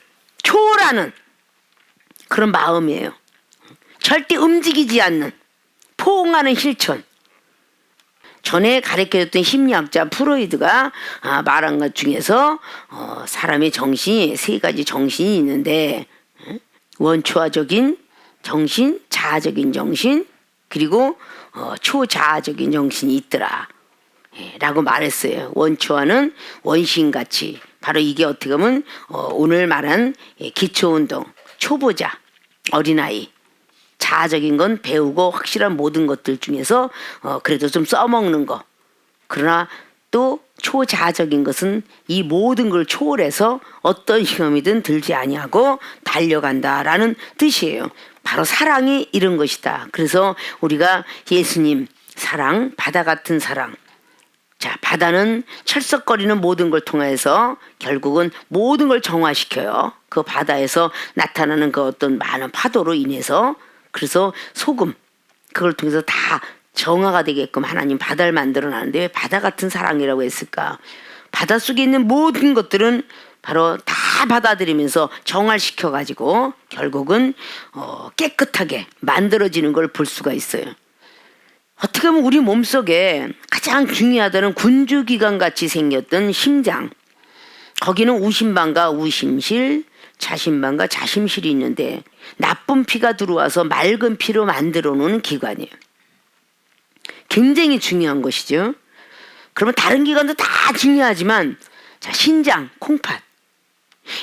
초월하는 그런 마음이에요. 절대 움직이지 않는 포옹하는 실천. 전에 가르쳐줬던 심리학자 프로이드가 말한 것 중에서 사람의 정신이 세 가지 정신이 있는데, 원초화적인 정신, 자아적인 정신, 그리고 초자아적인 정신이 있더라 라고 말했어요. 원초화는 원신같이, 바로 이게 어떻게 보면 오늘 말한 기초운동, 초보자, 어린아이, 자아적인 건 배우고 확실한 모든 것들 중에서 그래도 좀 써먹는 거. 그러나 또 초자아적인 것은 이 모든 걸 초월해서 어떤 시험이든 들지 아니하고 달려간다라는 뜻이에요. 바로 사랑이 이런 것이다. 그래서 우리가 예수님 사랑, 바다 같은 사랑. 자, 바다는 철썩거리는 모든 걸 통해서 결국은 모든 걸 정화시켜요. 그 바다에서 나타나는 그 어떤 많은 파도로 인해서. 그래서 소금, 그걸 통해서 다 정화가 되게끔 하나님 바다를 만들어놨는데 왜 바다 같은 사랑이라고 했을까? 바다 속에 있는 모든 것들은 바로 다 받아들이면서 정화시켜가지고 결국은 깨끗하게 만들어지는 걸 볼 수가 있어요. 어떻게 보면 우리 몸속에 가장 중요하다는 군주기관 같이 생겼던 심장, 거기는 우심방과 우심실, 자심방과 자심실이 있는데 나쁜 피가 들어와서 맑은 피로 만들어 놓은 기관이에요. 굉장히 중요한 것이죠. 그러면 다른 기관도 다 중요하지만, 자, 신장, 콩팥,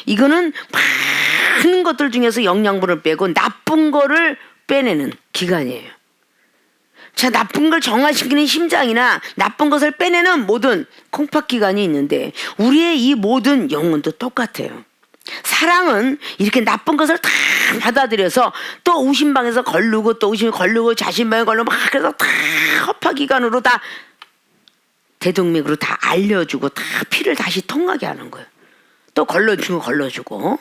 이거는 많은 것들 중에서 영양분을 빼고 나쁜 거를 빼내는 기관이에요. 자, 나쁜 걸 정화시키는 심장이나 나쁜 것을 빼내는 모든 콩팥 기관이 있는데 우리의 이 모든 영혼도 똑같아요. 사랑은 이렇게 나쁜 것을 다 받아들여서 또 우심방에서 걸르고 또 우심이 걸르고 자신방에 걸르고 막 그래서 다 허파기관으로 다 대동맥으로 다 알려주고 다 피를 다시 통하게 하는 거예요. 또 걸러주고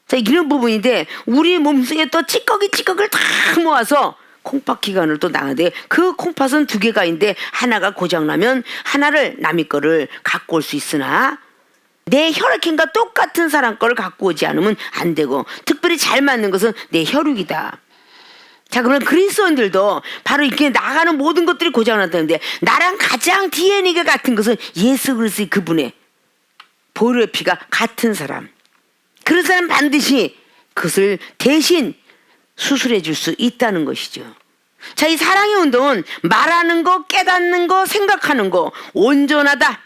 자, 이런 부분인데 우리 몸속에 또 찌꺼기를 다 모아서 콩팥 기관을 또 나가는데 그 콩팥은 두 개가 있는데 하나가 고장나면 하나를 남의 거를 갖고 올 수 있으나 내 혈액형과 똑같은 사람 거를 갖고 오지 않으면 안 되고, 특별히 잘 맞는 것은 내 혈육이다. 자, 그러면 그리스도인들도 바로 이렇게 나가는 모든 것들이 고장났다는데 나랑 가장 DNA가 같은 것은 예수 그리스도의 그분의 보혈의 피가 같은 사람. 그런 사람 반드시 그것을 대신 수술해 줄 수 있다는 것이죠. 자, 이 사랑의 운동은 말하는 거, 깨닫는 거, 생각하는 거 온전하다,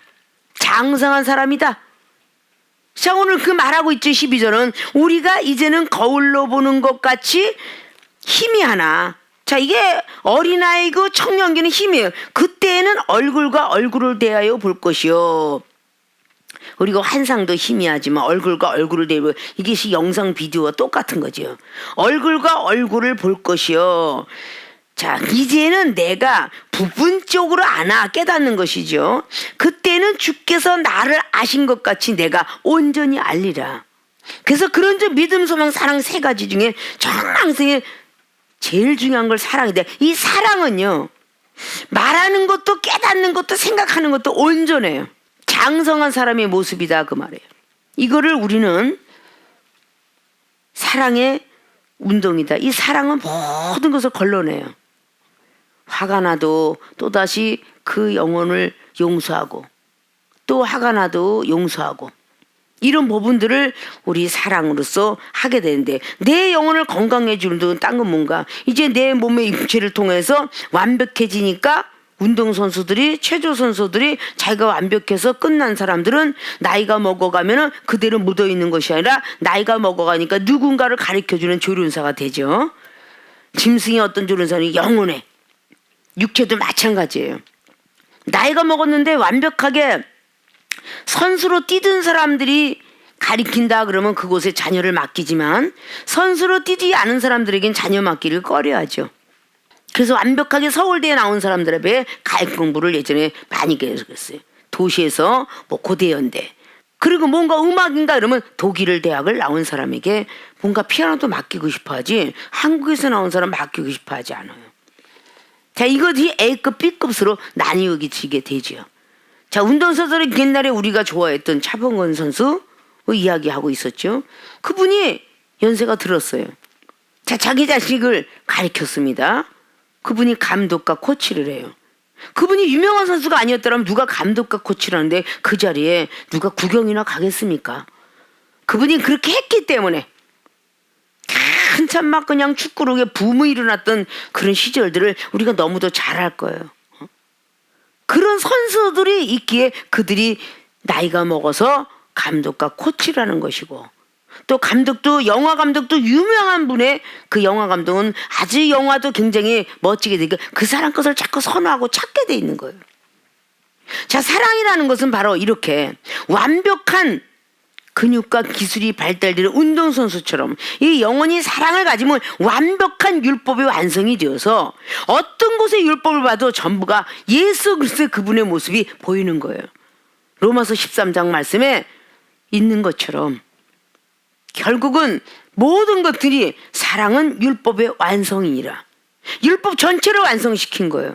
장성한 사람이다. 자, 오늘 그 말하고 있죠. 12절은 우리가 이제는 거울로 보는 것 같이 희미하나. 자, 이게 어린아이고 청년기는 힘이에요. 그때에는 얼굴과 얼굴을 대하여 볼 것이요. 그리고 환상도 희미하지만 얼굴과 얼굴을 대하여, 이것이 영상 비디오와 똑같은 거죠. 얼굴과 얼굴을 볼 것이요. 자, 이제는 내가 부분적으로 아나, 깨닫는 것이죠. 그때는 주께서 나를 아신 것 같이 내가 온전히 알리라. 그래서 그런 점 믿음, 소망, 사랑 세 가지 중에 전망생에 제일 중요한 걸 사랑인데, 이 사랑은요, 말하는 것도 깨닫는 것도 생각하는 것도 온전해요. 장성한 사람의 모습이다, 그 말이에요. 이거를 우리는 사랑의 운동이다. 이 사랑은 모든 것을 걸러내요. 화가 나도 또다시 그 영혼을 용서하고, 또 화가 나도 용서하고, 이런 부분들을 우리 사랑으로서 하게 되는데, 내 영혼을 건강해 주는 건 딴 건 뭔가, 이제 내 몸의 육체를 통해서 완벽해지니까 운동선수들이, 체조선수들이 자기가 완벽해서 끝난 사람들은 나이가 먹어가면은 그대로 묻어있는 것이 아니라 나이가 먹어가니까 누군가를 가르쳐주는 조련사가 되죠. 짐승이 어떤 조련사는 영혼의, 육체도 마찬가지예요. 나이가 먹었는데 완벽하게 선수로 뛰던 사람들이 가리킨다 그러면 그곳에 자녀를 맡기지만, 선수로 뛰지 않은 사람들에겐 자녀 맡기를 꺼려하죠. 그래서 완벽하게 서울대에 나온 사람들에 비해 가액 공부를 예전에 많이 계속했어요. 도시에서 뭐 고대연대, 그리고 뭔가 음악인가 이러면 독일 대학을 나온 사람에게 뭔가 피아노도 맡기고 싶어 하지, 한국에서 나온 사람 맡기고 싶어 하지 않아요. 자, 이것이 A급, B급으로 나뉘어지게 되죠. 자, 운동선수들이 옛날에 우리가 좋아했던 차범근 선수 이야기하고 있었죠. 그분이 연세가 들었어요. 자, 자기 자식을 가르쳤습니다. 그분이 감독과 코치를 해요. 그분이 유명한 선수가 아니었더라면 누가 감독과 코치를 하는데 그 자리에 누가 구경이나 가겠습니까? 그분이 그렇게 했기 때문에 한참 막 그냥 축구로 붐이 일어났던 그런 시절들을 우리가 너무도 잘 알 거예요. 그런 선수들이 있기에 그들이 나이가 먹어서 감독과 코치라는 것이고, 또 감독도, 영화 감독도 유명한 분의 그 영화 감독은 아주 영화도 굉장히 멋지게 되니까 그 사람 것을 자꾸 선호하고 찾게 돼 있는 거예요. 자, 사랑이라는 것은 바로 이렇게 완벽한 근육과 기술이 발달되는 운동선수처럼 이 영혼이 사랑을 가지면 완벽한 율법이 완성이 되어서 어떤 곳의 율법을 봐도 전부가 예수 그리스도의 그분의 모습이 보이는 거예요. 로마서 13장 말씀에 있는 것처럼 결국은 모든 것들이 사랑은 율법의 완성이니라. 율법 전체를 완성시킨 거예요.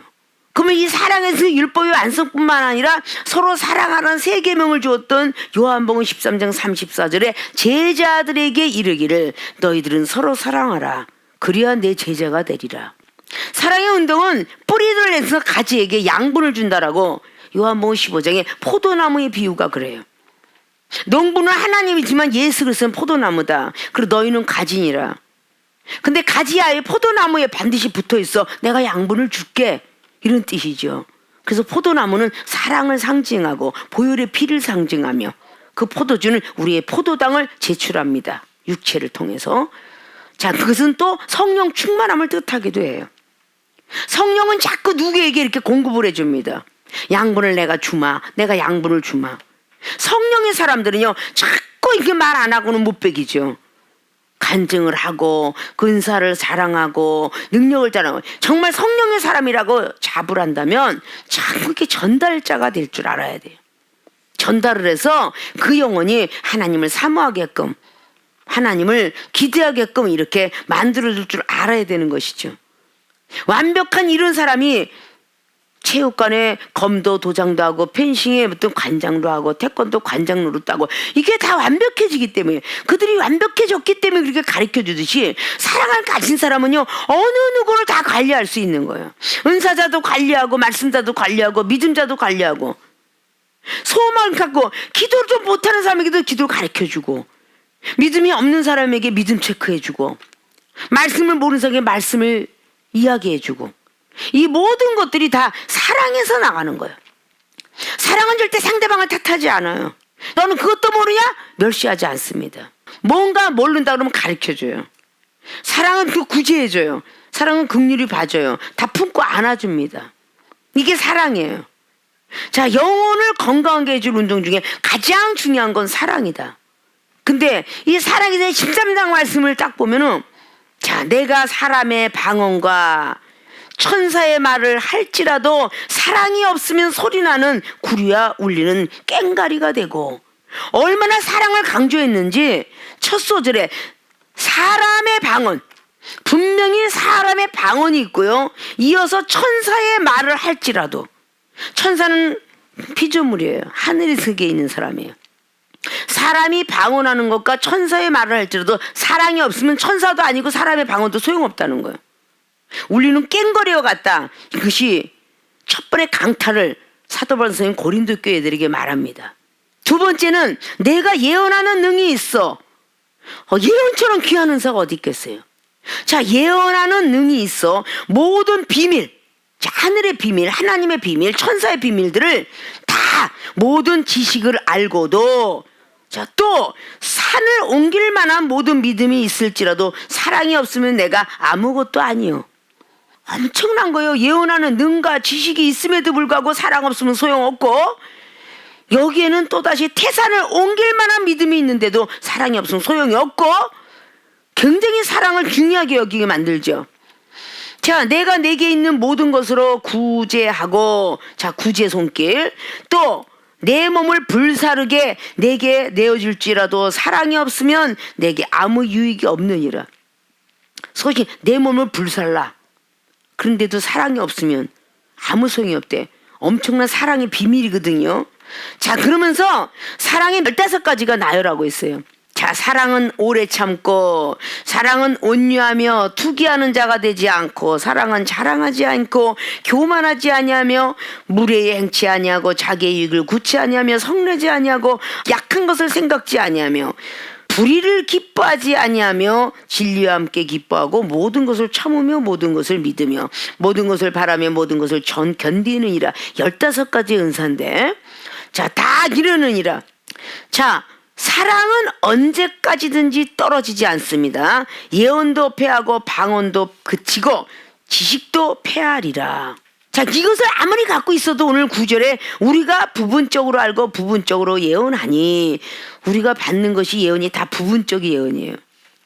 그러면 이 사랑에서 율법의 완성뿐만 아니라 서로 사랑하는 세 계명을 주었던 요한복음 13장 34절에 제자들에게 이르기를 너희들은 서로 사랑하라. 그리야 내 제자가 되리라. 사랑의 운동은 뿌리를 내서 가지에게 양분을 준다라고 요한복음 15장에 포도나무의 비유가 그래요. 농부는 하나님이지만 예수 그리스도는 포도나무다. 그리고 너희는 가지니라. 근데 가지야에 포도나무에 반드시 붙어있어. 내가 양분을 줄게. 이런 뜻이죠. 그래서 포도나무는 사랑을 상징하고 보혈의 피를 상징하며 그 포도주는 우리의 포도당을 제출합니다. 육체를 통해서. 자, 그것은 또 성령 충만함을 뜻하기도 해요. 성령은 자꾸 누구에게 이렇게 공급을 해줍니다. 양분을 내가 주마. 내가 양분을 주마. 성령의 사람들은요, 자꾸 이렇게 말 안 하고는 못 베기죠. 간증을 하고 근사를 자랑하고 능력을 자랑하고, 정말 성령의 사람이라고 자부를 한다면 자꾸 이렇게 전달자가 될 줄 알아야 돼요. 전달을 해서 그 영혼이 하나님을 사모하게끔, 하나님을 기대하게끔 이렇게 만들어줄 줄 알아야 되는 것이죠. 완벽한 이런 사람이 체육관에 검도 도장도 하고 펜싱에 어떤 관장도 하고 태권도 관장으로 따고 이게 다 완벽해지기 때문에, 그들이 완벽해졌기 때문에 그렇게 가르쳐 주듯이 사랑을 가진 사람은요 어느 누구를 다 관리할 수 있는 거예요. 은사자도 관리하고 말씀자도 관리하고 믿음자도 관리하고, 소망을 갖고 기도를 좀 못하는 사람에게도 기도를 가르쳐 주고, 믿음이 없는 사람에게 믿음 체크해 주고, 말씀을 모르는 사람에게 말씀을 이야기해 주고, 이 모든 것들이 다 사랑에서 나가는 거예요. 사랑은 절대 상대방을 탓하지 않아요. 너는 그것도 모르냐? 멸시하지 않습니다. 뭔가 모른다 그러면 가르쳐줘요. 사랑은 그 구제해줘요. 사랑은 긍휼히 봐줘요. 다 품고 안아줍니다. 이게 사랑이에요. 자, 영혼을 건강하게 해줄 운동 중에 가장 중요한 건 사랑이다. 근데 이 사랑에 대한 13장 말씀을 딱 보면은, 자, 내가 사람의 방언과 천사의 말을 할지라도 사랑이 없으면 소리나는 구리와 울리는 꽹가리가 되고, 얼마나 사랑을 강조했는지 첫 소절에 사람의 방언, 분명히 사람의 방언이 있고요, 이어서 천사의 말을 할지라도, 천사는 피조물이에요. 하늘의 세계에 있는 사람이에요. 사람이 방언하는 것과 천사의 말을 할지라도 사랑이 없으면 천사도 아니고 사람의 방언도 소용없다는 거예요. 우리는 깽거리와 같다. 이것이 첫 번째 강타를 사도 바울 선생님 고린도 교회들에게 말합니다. 두 번째는 내가 예언하는 능이 있어. 예언처럼 귀한 은사가 어디 있겠어요. 자, 예언하는 능이 있어. 모든 비밀, 자, 하늘의 비밀, 하나님의 비밀, 천사의 비밀들을 다 모든 지식을 알고도, 자, 또 산을 옮길 만한 모든 믿음이 있을지라도 사랑이 없으면 내가 아무것도 아니요. 엄청난 거예요. 예언하는 능과 지식이 있음에도 불구하고 사랑 없으면 소용없고, 여기에는 또다시 태산을 옮길 만한 믿음이 있는데도 사랑이 없으면 소용이 없고, 굉장히 사랑을 중요하게 여기게 만들죠. 자, 내가 내게 있는 모든 것으로 구제하고, 자, 구제 손길, 또 내 몸을 불사르게 내게 내어줄지라도 사랑이 없으면 내게 아무 유익이 없느니라. 소위 내 몸을 불살라. 그런데도 사랑이 없으면 아무 소용이 없대. 엄청난 사랑의 비밀이거든요. 자, 그러면서 사랑의 15가지가 나열하고 있어요. 자, 사랑은 오래 참고, 사랑은 온유하며 투기하는 자가 되지 않고, 사랑은 자랑하지 않고 교만하지 아니하며 무례에 행치 아니하고 자기의 이익을 구치 아니하며 성내지 아니하고 약한 것을 생각지 아니하며 불의를 기뻐하지 아니하며 진리와 함께 기뻐하고 모든 것을 참으며 모든 것을 믿으며 모든 것을 바라며 모든 것을 견디느니라. 15가지 은사인데, 자, 다 이르느니라. 자, 사랑은 언제까지든지 떨어지지 않습니다. 예언도 패하고 방언도 그치고 지식도 패하리라. 자, 이것을 아무리 갖고 있어도 오늘 9절에 우리가 부분적으로 알고 부분적으로 예언하니, 우리가 받는 것이 예언이 다 부분적인 예언이에요.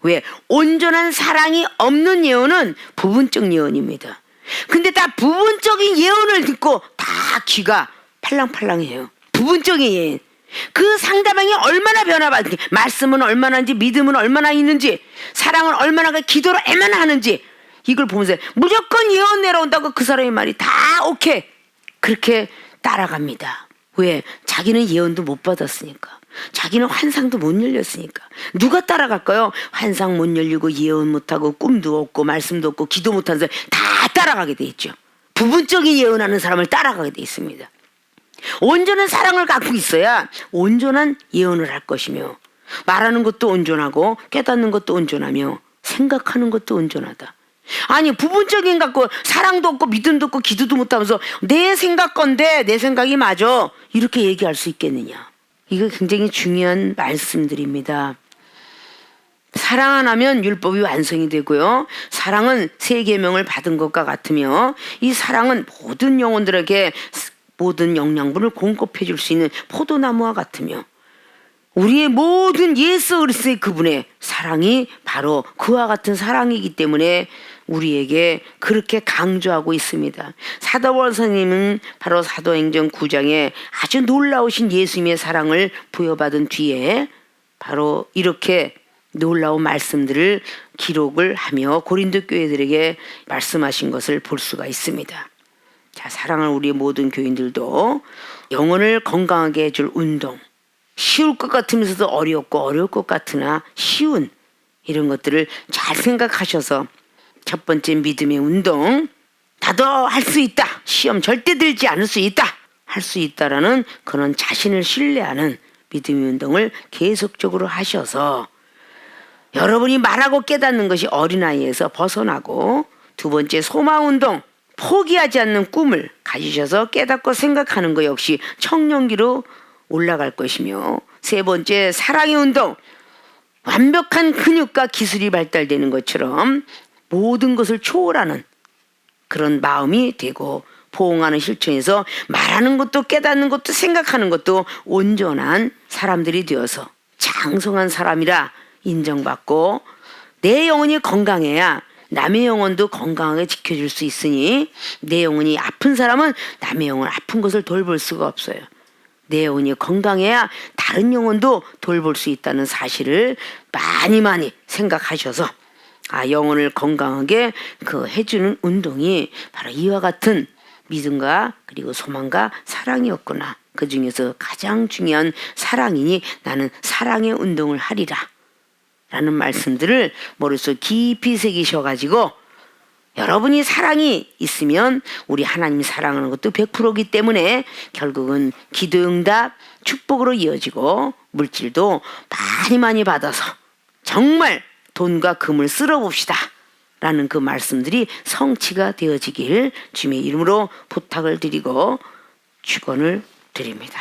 왜? 온전한 사랑이 없는 예언은 부분적 예언입니다. 근데 다 부분적인 예언을 듣고 다 귀가 팔랑팔랑해요. 부분적인 예언. 그 상대방이 얼마나 변화받는지, 말씀은 얼마나인지, 믿음은 얼마나 있는지, 사랑은 얼마나, 기도를 얼마나 하는지, 이걸 보면서 무조건 예언 내려온다고 그 사람의 말이 다 오케이, 그렇게 따라갑니다. 왜? 자기는 예언도 못 받았으니까. 자기는 환상도 못 열렸으니까. 누가 따라갈까요? 환상 못 열리고 예언 못하고 꿈도 없고 말씀도 없고 기도 못하는 사람 다 따라가게 돼 있죠. 부분적인 예언하는 사람을 따라가게 돼 있습니다. 온전한 사랑을 갖고 있어야 온전한 예언을 할 것이며, 말하는 것도 온전하고 깨닫는 것도 온전하며 생각하는 것도 온전하다. 아니, 부분적인 갖고 사랑도 없고 믿음도 없고 기도도 못하면서 내 생각 건데 내 생각이 맞아, 이렇게 얘기할 수 있겠느냐. 이거 굉장히 중요한 말씀들입니다. 사랑 안 하면 율법이 완성이 되고요, 사랑은 세 계명을 받은 것과 같으며, 이 사랑은 모든 영혼들에게 모든 영양분을 공급해 줄 수 있는 포도나무와 같으며, 우리의 모든 예수 그리스도의 그분의 사랑이 바로 그와 같은 사랑이기 때문에 우리에게 그렇게 강조하고 있습니다. 사도 바울 선생님은 바로 사도행전 9장에 아주 놀라우신 예수님의 사랑을 부여받은 뒤에 바로 이렇게 놀라운 말씀들을 기록을 하며 고린도 교회들에게 말씀하신 것을 볼 수가 있습니다. 자, 사랑하는 우리 모든 교인들도 영혼을 건강하게 해줄 운동, 쉬울 것 같으면서도 어렵고 어려울 것 같으나 쉬운 이런 것들을 잘 생각하셔서 첫 번째 믿음의 운동, 나도 할 수 있다, 시험 절대 들지 않을 수 있다, 할 수 있다라는 그런 자신을 신뢰하는 믿음의 운동을 계속적으로 하셔서 여러분이 말하고 깨닫는 것이 어린아이에서 벗어나고, 두 번째 소망 운동, 포기하지 않는 꿈을 가지셔서 깨닫고 생각하는 것 역시 청년기로 올라갈 것이며, 세 번째 사랑의 운동, 완벽한 근육과 기술이 발달되는 것처럼 모든 것을 초월하는 그런 마음이 되고, 포옹하는 실천에서 말하는 것도 깨닫는 것도 생각하는 것도 온전한 사람들이 되어서 장성한 사람이라 인정받고, 내 영혼이 건강해야 남의 영혼도 건강하게 지켜줄 수 있으니, 내 영혼이 아픈 사람은 남의 영혼 아픈 것을 돌볼 수가 없어요. 내 영혼이 건강해야 다른 영혼도 돌볼 수 있다는 사실을 많이 생각하셔서, 영혼을 건강하게 해주는 운동이 바로 이와 같은 믿음과 그리고 소망과 사랑이었구나. 그 중에서 가장 중요한 사랑이니 나는 사랑의 운동을 하리라. 라는 말씀들을 머릿속에 깊이 새기셔가지고 여러분이 사랑이 있으면 우리 하나님이 사랑하는 것도 100%이기 때문에 결국은 기도응답 축복으로 이어지고 물질도 많이 받아서 정말 돈과 금을 쓸어봅시다. 라는 그 말씀들이 성취가 되어지길 주님의 이름으로 부탁을 드리고 축원을 드립니다.